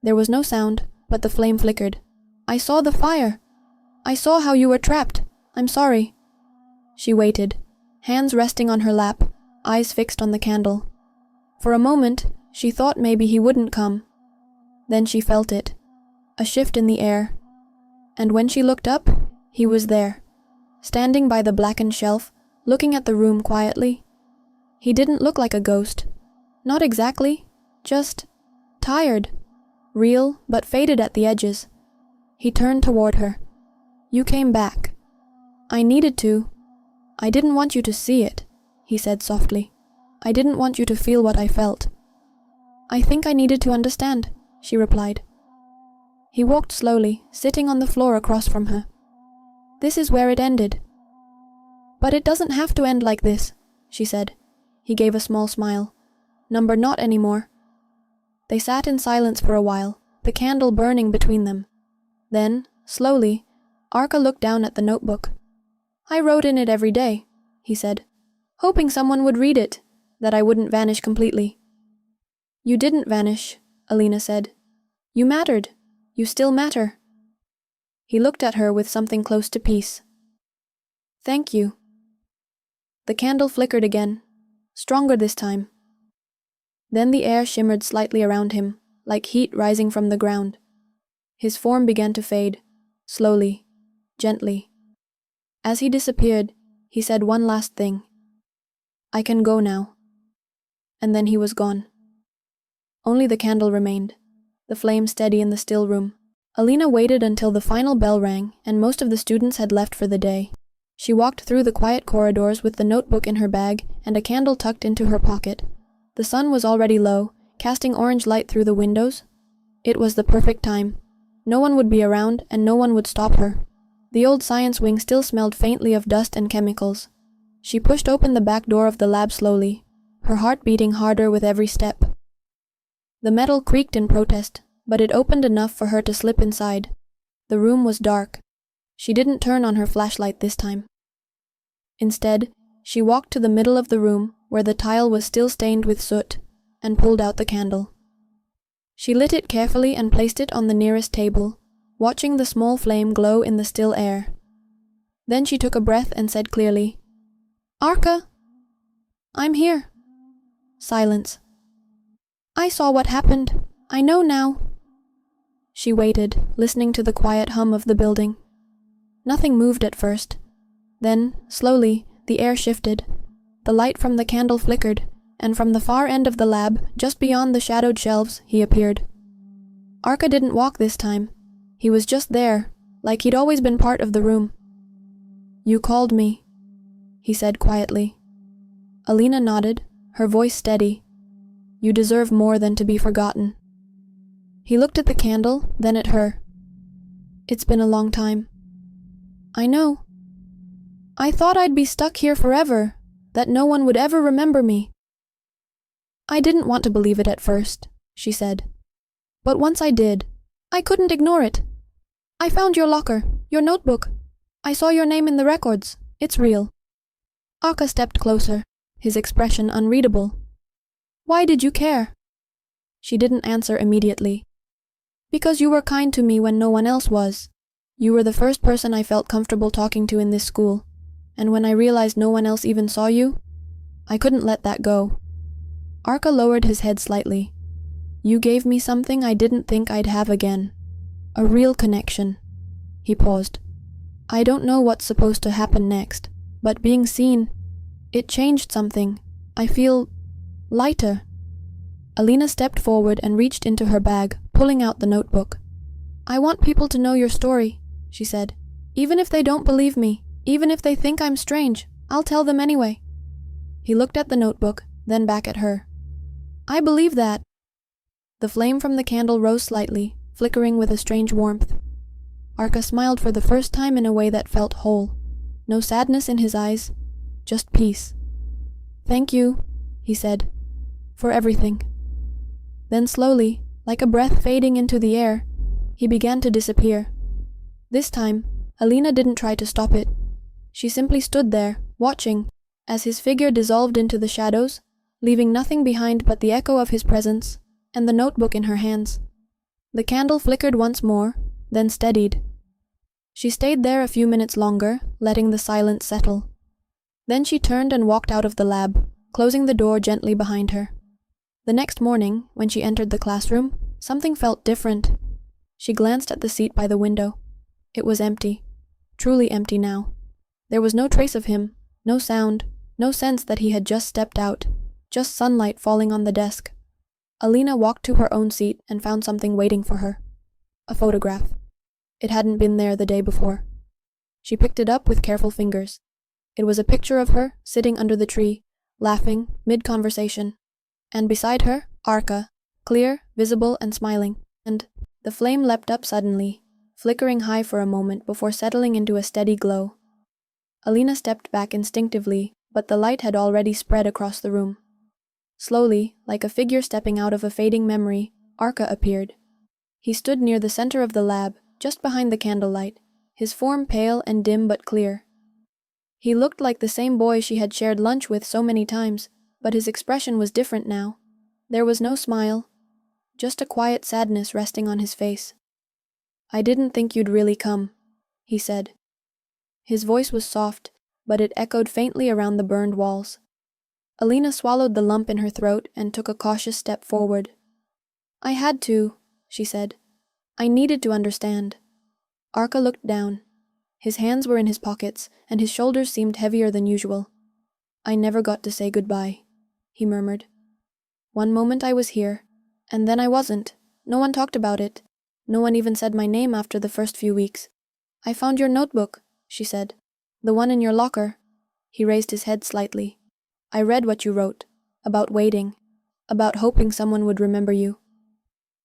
There was no sound, but the flame flickered. "I saw the fire. I saw how you were trapped. I'm sorry." She waited, hands resting on her lap, eyes fixed on the candle. For a moment, she thought maybe he wouldn't come. Then she felt it, a shift in the air. And when she looked up, he was there, standing by the blackened shelf, looking at the room quietly. He didn't look like a ghost. Not exactly, just tired. Real, but faded at the edges. He turned toward her. "You came back. I needed to. I didn't want you to see it," he said softly. "I didn't want you to feel what I felt." "I think I needed to understand," she replied. He walked slowly, sitting on the floor across from her. "This is where it ended." "But it doesn't have to end like this," she said. He gave a small smile. "Number not anymore." They sat in silence for a while, the candle burning between them. Then, slowly, Arka looked down at the notebook. "I wrote in it every day," he said, "hoping someone would read it, that I wouldn't vanish completely." "You didn't vanish," Alina said. "You mattered. You still matter." He looked at her with something close to peace. "Thank you." The candle flickered again, stronger this time. Then the air shimmered slightly around him, like heat rising from the ground. His form began to fade, slowly, gently. As he disappeared, he said one last thing. "I can go now." And then he was gone. Only the candle remained, the flame steady in the still room. Alina waited until the final bell rang and most of the students had left for the day. She walked through the quiet corridors with the notebook in her bag and a candle tucked into her pocket. The sun was already low, casting orange light through the windows. It was the perfect time. No one would be around and no one would stop her. The old science wing still smelled faintly of dust and chemicals. She pushed open the back door of the lab slowly, her heart beating harder with every step. The metal creaked in protest, but it opened enough for her to slip inside. The room was dark. She didn't turn on her flashlight this time. Instead, she walked to the middle of the room where the tile was still stained with soot and pulled out the candle. She lit it carefully and placed it on the nearest table, watching the small flame glow in the still air. Then she took a breath and said clearly, "Arka, I'm here." Silence. "I saw what happened. I know now." She waited, listening to the quiet hum of the building. Nothing moved at first. Then, slowly, the air shifted. The light from the candle flickered, and from the far end of the lab, just beyond the shadowed shelves, he appeared. Arka didn't walk this time. He was just there, like he'd always been part of the room. "You called me," he said quietly. Alina nodded, her voice steady. "You deserve more than to be forgotten." He looked at the candle, then at her. "It's been a long time." "I know. I thought I'd be stuck here forever, that no one would ever remember me." "I didn't want to believe it at first," she said. "But once I did, I couldn't ignore it. I found your locker, your notebook. I saw your name in the records. It's real." Arka stepped closer, his expression unreadable. "Why did you care?" She didn't answer immediately. "Because you were kind to me when no one else was. You were the first person I felt comfortable talking to in this school, and when I realized no one else even saw you, I couldn't let that go." Arka lowered his head slightly. "You gave me something I didn't think I'd have again. A real connection." He paused. "I don't know what's supposed to happen next, but being seen, it changed something. I feel lighter." Alina stepped forward and reached into her bag, pulling out the notebook. "I want people to know your story," she said. "Even if they don't believe me, even if they think I'm strange, I'll tell them anyway." He looked at the notebook, then back at her. "I believe that." The flame from the candle rose slightly, flickering with a strange warmth. Arka smiled for the first time in a way that felt whole. No sadness in his eyes, just peace. "Thank you," he said, "for everything." Then slowly, like a breath fading into the air, he began to disappear. This time, Alina didn't try to stop it. She simply stood there, watching, as his figure dissolved into the shadows, leaving nothing behind but the echo of his presence and the notebook in her hands. The candle flickered once more, then steadied. She stayed there a few minutes longer, letting the silence settle. Then she turned and walked out of the lab, closing the door gently behind her. The next morning, when she entered the classroom, something felt different. She glanced at the seat by the window. It was empty, truly empty now. There was no trace of him, no sound, no sense that he had just stepped out, just sunlight falling on the desk. Alina walked to her own seat and found something waiting for her. A photograph. It hadn't been there the day before. She picked it up with careful fingers. It was a picture of her, sitting under the tree, laughing, mid-conversation. And beside her, Arka, clear, visible, and smiling. And the flame leapt up suddenly, flickering high for a moment before settling into a steady glow. Alina stepped back instinctively, but the light had already spread across the room. Slowly, like a figure stepping out of a fading memory, Arka appeared. He stood near the center of the lab, just behind the candlelight, his form pale and dim but clear. He looked like the same boy she had shared lunch with so many times, but his expression was different now. There was no smile, just a quiet sadness resting on his face. "I didn't think you'd really come," he said. His voice was soft, but it echoed faintly around the burned walls. Alina swallowed the lump in her throat and took a cautious step forward. "I had to," she said. "I needed to understand." Arka looked down. His hands were in his pockets, and his shoulders seemed heavier than usual. "I never got to say goodbye," he murmured. "One moment I was here, and then I wasn't. No one talked about it. No one even said my name after the first few weeks. I found your notebook," she said. "The one in your locker." He raised his head slightly. "I read what you wrote, about waiting, about hoping someone would remember you."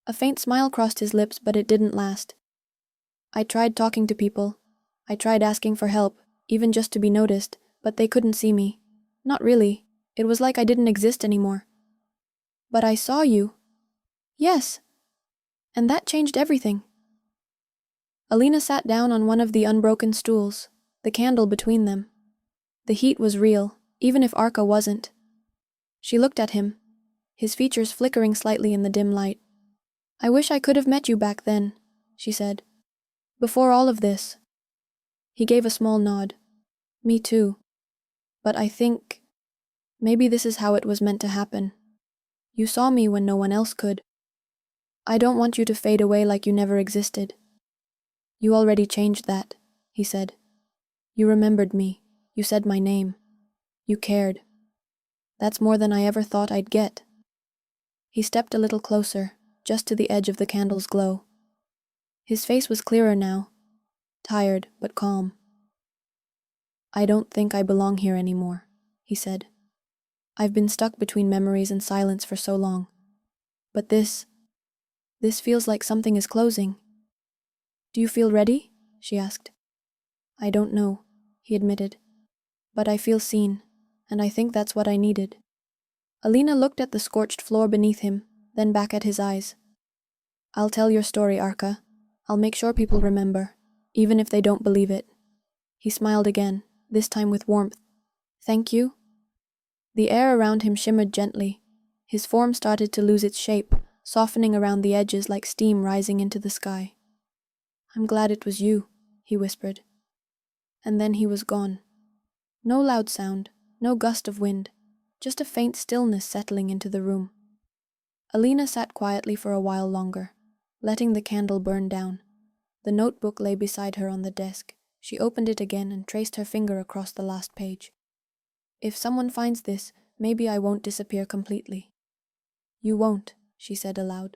A faint smile crossed his lips, but it didn't last. "I tried talking to people. I tried asking for help, even just to be noticed, but they couldn't see me. Not really. It was like I didn't exist anymore." "But I saw you." "Yes." And that changed everything. Alina sat down on one of the unbroken stools, the candle between them. The heat was real, even if Arka wasn't. She looked at him, his features flickering slightly in the dim light. "I wish I could have met you back then," she said. "Before all of this." He gave a small nod. "Me too. But I think maybe this is how it was meant to happen. You saw me when no one else could. I don't want you to fade away like you never existed." "You already changed that," he said. "You remembered me. You said my name. You cared. That's more than I ever thought I'd get." He stepped a little closer, just to the edge of the candle's glow. His face was clearer now, tired but calm. "I don't think I belong here anymore," he said. "I've been stuck between memories and silence for so long. But this feels like something is closing." "Do you feel ready?" she asked. "I don't know," he admitted. "But I feel seen, and I think that's what I needed." Alina looked at the scorched floor beneath him, then back at his eyes. "I'll tell your story, Arka. I'll make sure people remember, even if they don't believe it." He smiled again, this time with warmth. "Thank you." The air around him shimmered gently. His form started to lose its shape, softening around the edges like steam rising into the sky. "I'm glad it was you," he whispered. And then he was gone. No loud sound, no gust of wind, just a faint stillness settling into the room. Alina sat quietly for a while longer, letting the candle burn down. The notebook lay beside her on the desk. She opened it again and traced her finger across the last page. "If someone finds this, maybe I won't disappear completely." "You won't," she said aloud.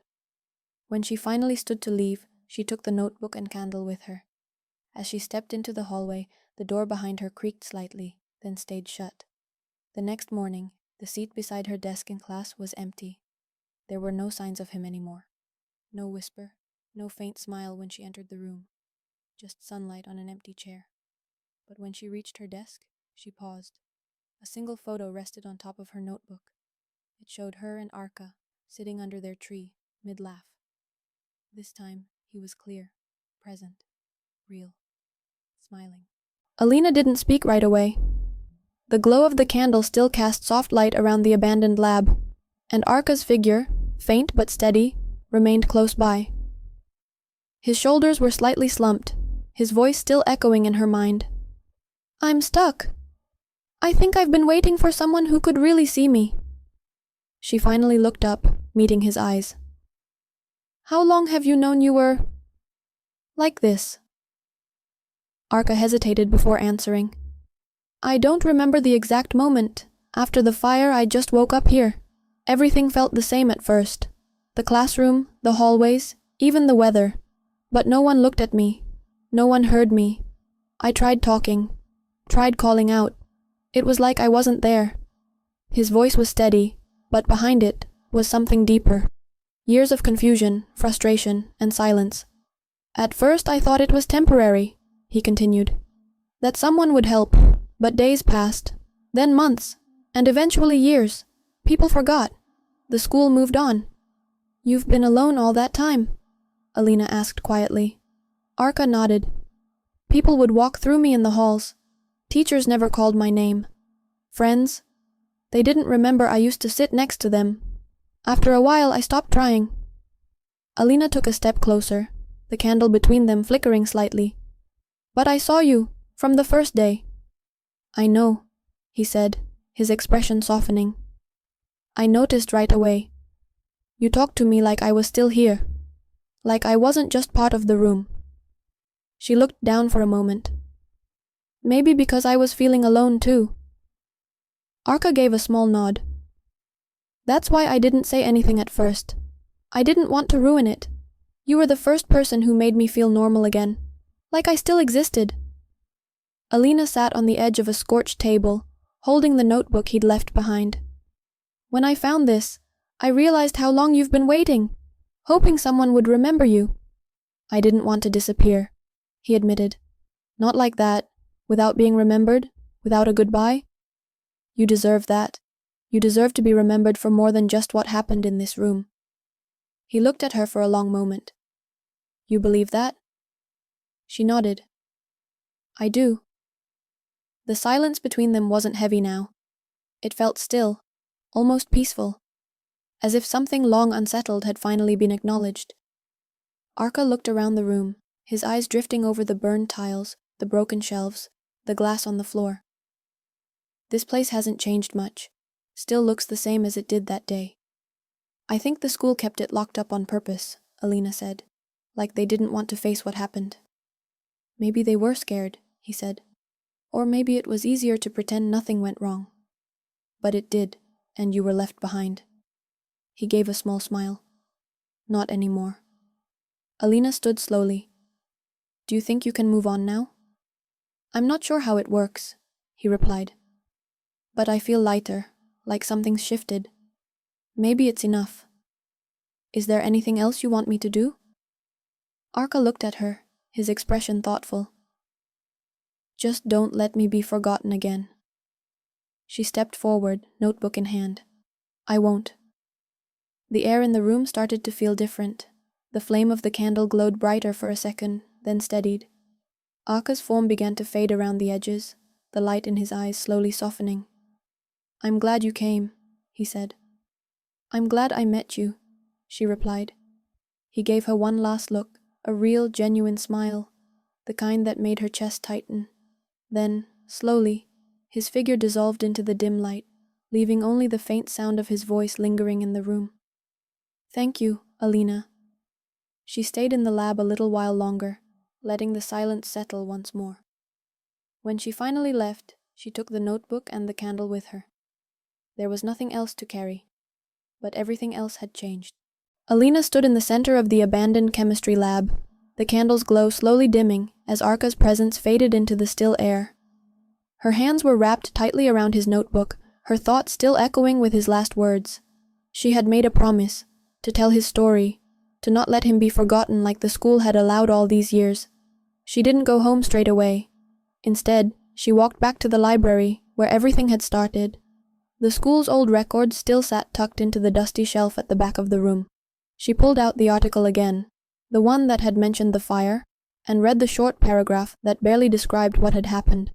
When she finally stood to leave, she took the notebook and candle with her. As she stepped into the hallway, the door behind her creaked slightly, then stayed shut. The next morning, the seat beside her desk in class was empty. There were no signs of him anymore. No whisper, no faint smile when she entered the room. Just sunlight on an empty chair. But when she reached her desk, she paused. A single photo rested on top of her notebook. It showed her and Arka sitting under their tree, mid-laugh. This time, he was clear, present, real, smiling. Alina didn't speak right away. The glow of the candle still cast soft light around the abandoned lab, and Arka's figure, faint but steady, remained close by. His shoulders were slightly slumped, his voice still echoing in her mind. "I'm stuck. I think I've been waiting for someone who could really see me." She finally looked up, meeting his eyes. "How long have you known you were like this?" Arka hesitated before answering. "I don't remember the exact moment. After the fire, I just woke up here. Everything felt the same at first. The classroom, the hallways, even the weather. But no one looked at me. No one heard me. I tried talking, tried calling out. It was like I wasn't there." His voice was steady, but behind it was something deeper. Years of confusion, frustration, and silence. "At first I thought it was temporary," he continued. "That someone would help, but days passed, then months, and eventually years. People forgot. The school moved on." "You've been alone all that time?" Alina asked quietly. Arka nodded. "People would walk through me in the halls. Teachers never called my name. Friends? They didn't remember I used to sit next to them. After a while, I stopped trying." Alina took a step closer, the candle between them flickering slightly. "But I saw you, from the first day." "I know," he said, his expression softening. "I noticed right away. You talked to me like I was still here, like I wasn't just part of the room." She looked down for a moment. "Maybe because I was feeling alone too." Arka gave a small nod. "That's why I didn't say anything at first. I didn't want to ruin it. You were the first person who made me feel normal again, like I still existed." Alina sat on the edge of a scorched table, holding the notebook he'd left behind. "When I found this, I realized how long you've been waiting, hoping someone would remember you." "I didn't want to disappear," he admitted. "Not like that, without being remembered, without a goodbye. You deserve that. You deserve to be remembered for more than just what happened in this room." He looked at her for a long moment. You believe that? She nodded. I do. The silence between them wasn't heavy now. It felt still, almost peaceful, as if something long unsettled had finally been acknowledged. Arka looked around the room, his eyes drifting over the burned tiles, the broken shelves, the glass on the floor. This place hasn't changed much, still looks the same as it did that day. I think the school kept it locked up on purpose, Alina said, like they didn't want to face what happened. Maybe they were scared, he said. Or maybe it was easier to pretend nothing went wrong. But it did, and you were left behind. He gave a small smile. Not anymore. Alina stood slowly. Do you think you can move on now? I'm not sure how it works, he replied. But I feel lighter, like something's shifted. Maybe it's enough. Is there anything else you want me to do? Arka looked at her, his expression thoughtful. Just don't let me be forgotten again. She stepped forward, notebook in hand. I won't. The air in the room started to feel different. The flame of the candle glowed brighter for a second, then steadied. Arka's form began to fade around the edges, the light in his eyes slowly softening. I'm glad you came, he said. I'm glad I met you, she replied. He gave her one last look, a real, genuine smile, the kind that made her chest tighten. Then, slowly, his figure dissolved into the dim light, leaving only the faint sound of his voice lingering in the room. Thank you, Alina. She stayed in the lab a little while longer, letting the silence settle once more. When she finally left, she took the notebook and the candle with her. There was nothing else to carry, but everything else had changed. Alina stood in the center of the abandoned chemistry lab, the candle's glow slowly dimming as Arka's presence faded into the still air. Her hands were wrapped tightly around his notebook, her thoughts still echoing with his last words. She had made a promise, to tell his story, to not let him be forgotten like the school had allowed all these years. She didn't go home straight away. Instead, she walked back to the library, where everything had started. The school's old records still sat tucked into the dusty shelf at the back of the room. She pulled out the article again, the one that had mentioned the fire, and read the short paragraph that barely described what had happened.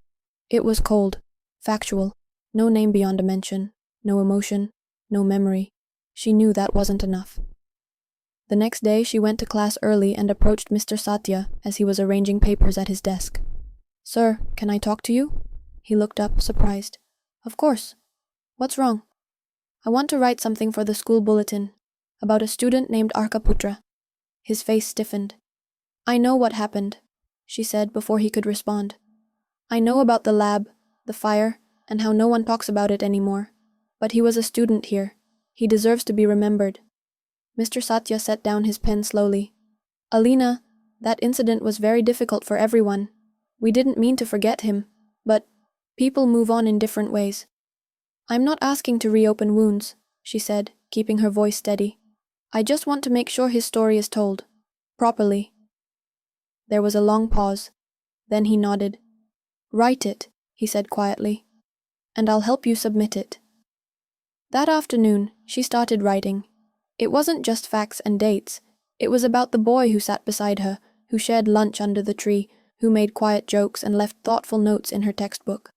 It was cold, factual, no name beyond a mention, no emotion, no memory. She knew that wasn't enough. The next day she went to class early and approached Mr. Satya as he was arranging papers at his desk. Sir, can I talk to you? He looked up, surprised. Of course. What's wrong? I want to write something for the school bulletin, about a student named Arka. His face stiffened. I know what happened, she said before he could respond. I know about the lab, the fire, and how no one talks about it anymore. But he was a student here. He deserves to be remembered. Mr. Satya set down his pen slowly. Alina, that incident was very difficult for everyone. We didn't mean to forget him, but people move on in different ways. I'm not asking to reopen wounds, she said, keeping her voice steady. I just want to make sure his story is told, properly. There was a long pause. Then he nodded. Write it, he said quietly, and I'll help you submit it. That afternoon, she started writing. It wasn't just facts and dates. It was about the boy who sat beside her, who shared lunch under the tree, who made quiet jokes and left thoughtful notes in her textbook.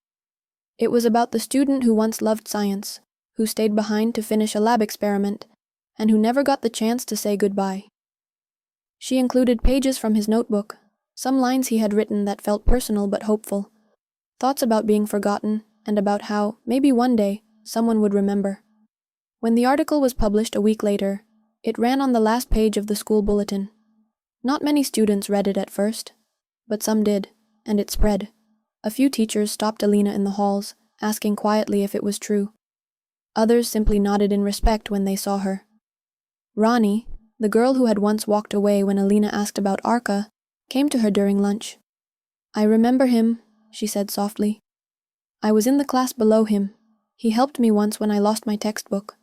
It was about the student who once loved science, who stayed behind to finish a lab experiment, and who never got the chance to say goodbye. She included pages from his notebook, some lines he had written that felt personal but hopeful, thoughts about being forgotten, and about how, maybe one day, someone would remember. When the article was published a week later, it ran on the last page of the school bulletin. Not many students read it at first, but some did, and it spread. A few teachers stopped Alina in the halls, asking quietly if it was true. Others simply nodded in respect when they saw her. Rani, the girl who had once walked away when Alina asked about Arka, came to her during lunch. I remember him, she said softly. I was in the class below him. He helped me once when I lost my textbook.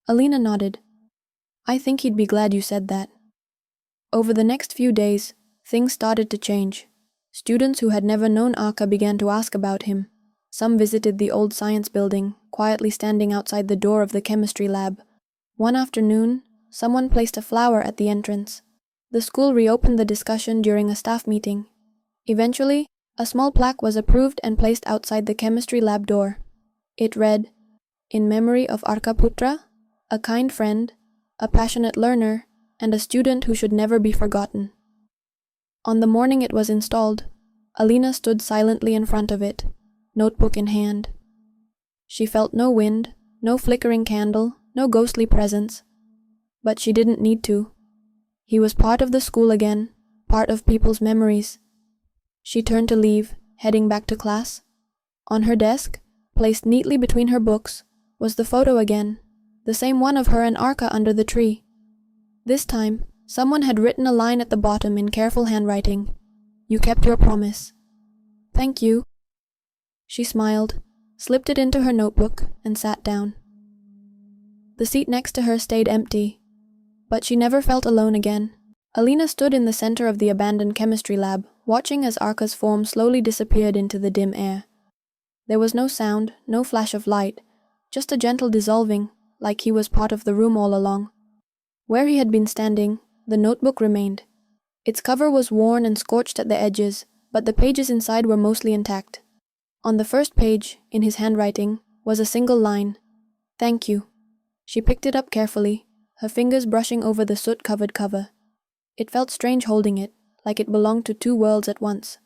Alina nodded. I think he'd be glad you said that. Over the next few days, things started to change. Students who had never known Arka began to ask about him. Some visited the old science building, quietly standing outside the door of the chemistry lab. One afternoon, someone placed a flower at the entrance. The school reopened the discussion during a staff meeting. Eventually, a small plaque was approved and placed outside the chemistry lab door. It read, "In memory of Arka Putra, a kind friend, a passionate learner, and a student who should never be forgotten." On the morning it was installed, Alina stood silently in front of it, notebook in hand. She felt no wind, no flickering candle, no ghostly presence. But she didn't need to. He was part of the school again, part of people's memories. She turned to leave, heading back to class. On her desk, placed neatly between her books, was the photo again, the same one of her and Arka under the tree. This time, someone had written a line at the bottom in careful handwriting. "You kept your promise." "Thank you." She smiled, slipped it into her notebook, and sat down. The seat next to her stayed empty, but she never felt alone again. Alina stood in the center of the abandoned chemistry lab, watching as Arka's form slowly disappeared into the dim air. There was no sound, no flash of light, just a gentle dissolving, like he was part of the room all along. Where he had been standing, the notebook remained. Its cover was worn and scorched at the edges, but the pages inside were mostly intact. On the first page, in his handwriting, was a single line, "Thank you." She picked it up carefully, her fingers brushing over the soot-covered cover. It felt strange holding it, like it belonged to two worlds at once.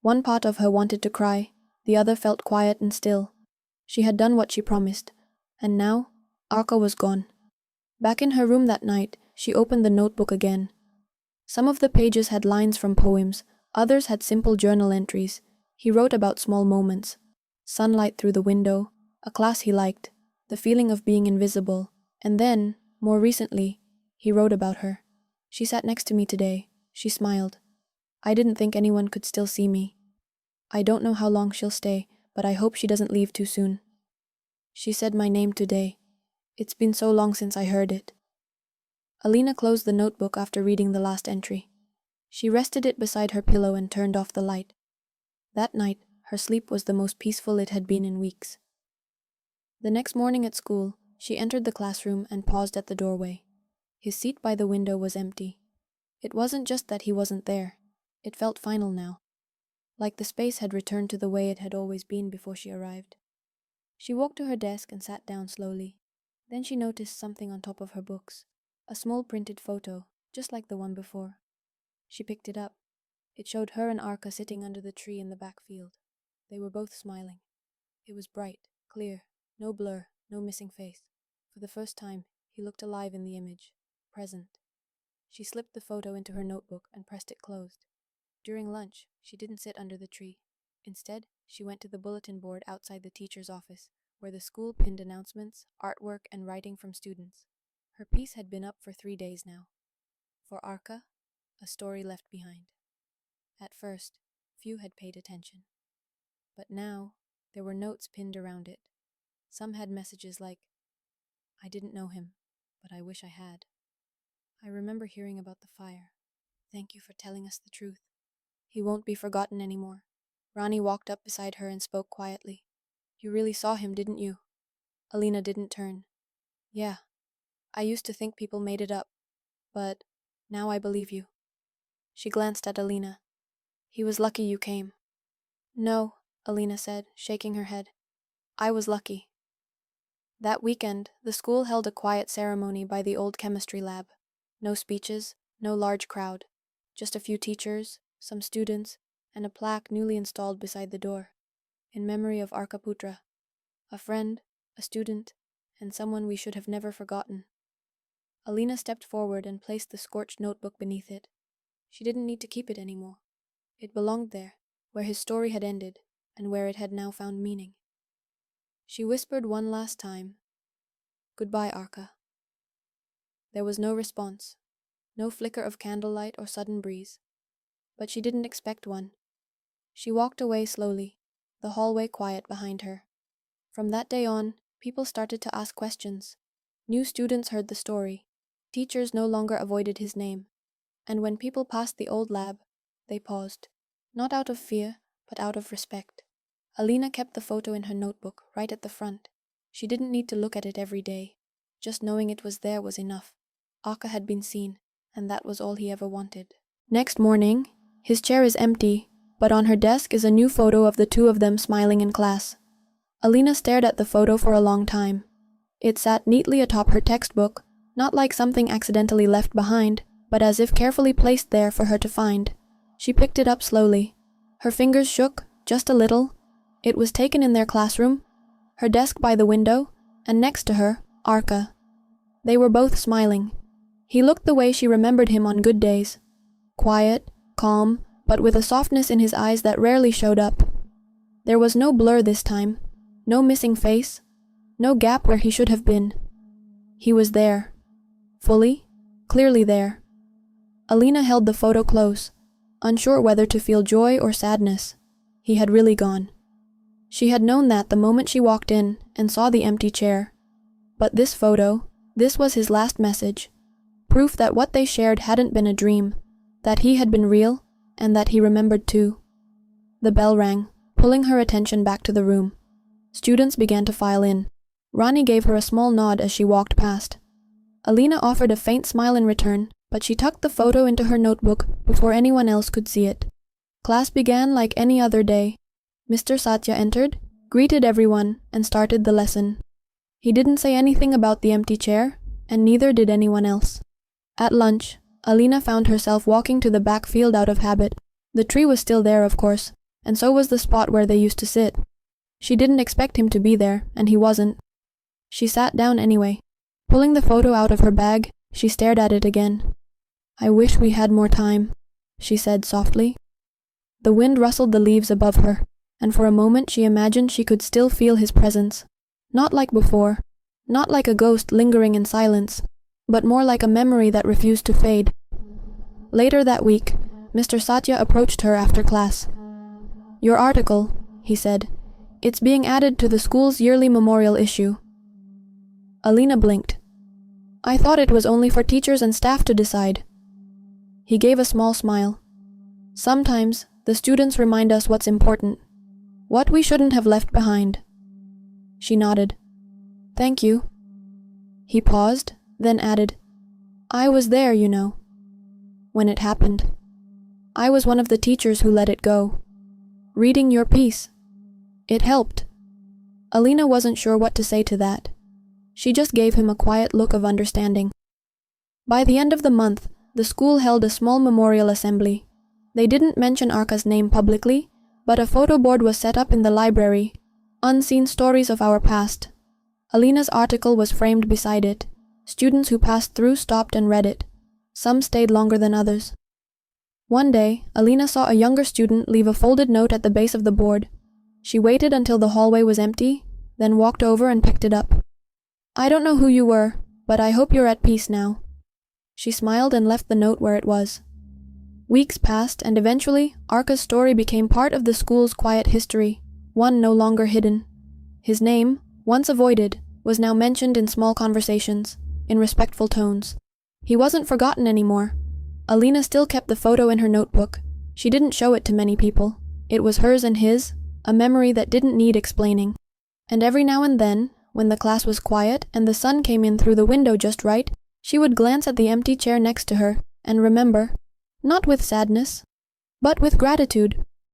One part of her wanted to cry, the other felt quiet and still. She had done what she promised, and now, Arka was gone. Back in her room that night, she opened the notebook again. Some of the pages had lines from poems, others had simple journal entries. He wrote about small moments. Sunlight through the window, a class he liked, the feeling of being invisible, and then, more recently, he wrote about her. "She sat next to me today," she smiled. "I didn't think anyone could still see me. I don't know how long she'll stay, but I hope she doesn't leave too soon. She said my name today. It's been so long since I heard it." Alina closed the notebook after reading the last entry. She rested it beside her pillow and turned off the light. That night, her sleep was the most peaceful it had been in weeks. The next morning at school, she entered the classroom and paused at the doorway. His seat by the window was empty. It wasn't just that he wasn't there. It felt final now, like the space had returned to the way it had always been before she arrived. She walked to her desk and sat down slowly. Then she noticed something on top of her books, a small printed photo, just like the one before. She picked it up. It showed her and Arka sitting under the tree in the back field. They were both smiling. It was bright, clear, no blur, no missing face. For the first time, he looked alive in the image, present. She slipped the photo into her notebook and pressed it closed. During lunch, she didn't sit under the tree. Instead, she went to the bulletin board outside the teacher's office, where the school pinned announcements, artwork, and writing from students. Her piece had been up for 3 days now. For Arka, a story left behind. At first, few had paid attention. But now, there were notes pinned around it. Some had messages like, "I didn't know him, but I wish I had. I remember hearing about the fire. Thank you for telling us the truth. He won't be forgotten anymore." Rani walked up beside her and spoke quietly. "You really saw him, didn't you?" Alina didn't turn. "Yeah. I used to think people made it up, but now I believe you." She glanced at Alina. "He was lucky you came." "No," Alina said, shaking her head. "I was lucky." That weekend, the school held a quiet ceremony by the old chemistry lab. No speeches, no large crowd. Just a few teachers, some students, and a plaque newly installed beside the door. "In memory of Arka Putra, a friend, a student, and someone we should have never forgotten." Alina stepped forward and placed the scorched notebook beneath it. She didn't need to keep it anymore. It belonged there, where his story had ended, and where it had now found meaning. She whispered one last time, "Goodbye, Arka." There was no response, no flicker of candlelight or sudden breeze. But she didn't expect one. She walked away slowly, the hallway quiet behind her. From that day on, people started to ask questions. New students heard the story. Teachers no longer avoided his name. And when people passed the old lab, they paused, not out of fear, but out of respect. Alina kept the photo in her notebook, right at the front. She didn't need to look at it every day. Just knowing it was there was enough. Arka had been seen, and that was all he ever wanted. Next morning, his chair is empty, but on her desk is a new photo of the two of them smiling in class. Alina stared at the photo for a long time. It sat neatly atop her textbook, not like something accidentally left behind, but as if carefully placed there for her to find. She picked it up slowly. Her fingers shook, just a little. It was taken in their classroom, her desk by the window, and next to her, Arka. They were both smiling. He looked the way she remembered him on good days. Quiet, calm, but with a softness in his eyes that rarely showed up. There was no blur this time, no missing face, no gap where he should have been. He was there. Fully, clearly there. Alina held the photo close, unsure whether to feel joy or sadness. He had really gone. She had known that the moment she walked in and saw the empty chair. But this photo, this was his last message. Proof that what they shared hadn't been a dream, that he had been real, and that he remembered too. The bell rang, pulling her attention back to the room. Students began to file in. Rani gave her a small nod as she walked past. Alina offered a faint smile in return, but she tucked the photo into her notebook before anyone else could see it. Class began like any other day. Mr. Satya entered, greeted everyone, and started the lesson. He didn't say anything about the empty chair, and neither did anyone else. At lunch, Alina found herself walking to the back field out of habit. The tree was still there, of course, and so was the spot where they used to sit. She didn't expect him to be there, and he wasn't. She sat down anyway. Pulling the photo out of her bag, she stared at it again. "I wish we had more time," she said softly. The wind rustled the leaves above her, and for a moment she imagined she could still feel his presence. Not like before, not like a ghost lingering in silence, but more like a memory that refused to fade. Later that week, Mr. Satya approached her after class. "Your article," he said. "It's being added to the school's yearly memorial issue." Alina blinked. "I thought it was only for teachers and staff to decide." He gave a small smile. "Sometimes, the students remind us what's important, what we shouldn't have left behind." She nodded. "Thank you." He paused, then added, "I was there, you know, when it happened. I was one of the teachers who let it go. Reading your piece. It helped." Alina wasn't sure what to say to that. She just gave him a quiet look of understanding. By the end of the month, the school held a small memorial assembly. They didn't mention Arka's name publicly, but a photo board was set up in the library. Unseen Stories of Our Past. Alina's article was framed beside it. Students who passed through stopped and read it. Some stayed longer than others. One day, Alina saw a younger student leave a folded note at the base of the board. She waited until the hallway was empty, then walked over and picked it up. "I don't know who you were, but I hope you're at peace now." She smiled and left the note where it was. Weeks passed, and eventually, Arka's story became part of the school's quiet history, one no longer hidden. His name, once avoided, was now mentioned in small conversations, in respectful tones. He wasn't forgotten anymore. Alina still kept the photo in her notebook. She didn't show it to many people. It was hers and his, a memory that didn't need explaining. And every now and then, when the class was quiet and the sun came in through the window just right, she would glance at the empty chair next to her and remember, not with sadness, but with gratitude.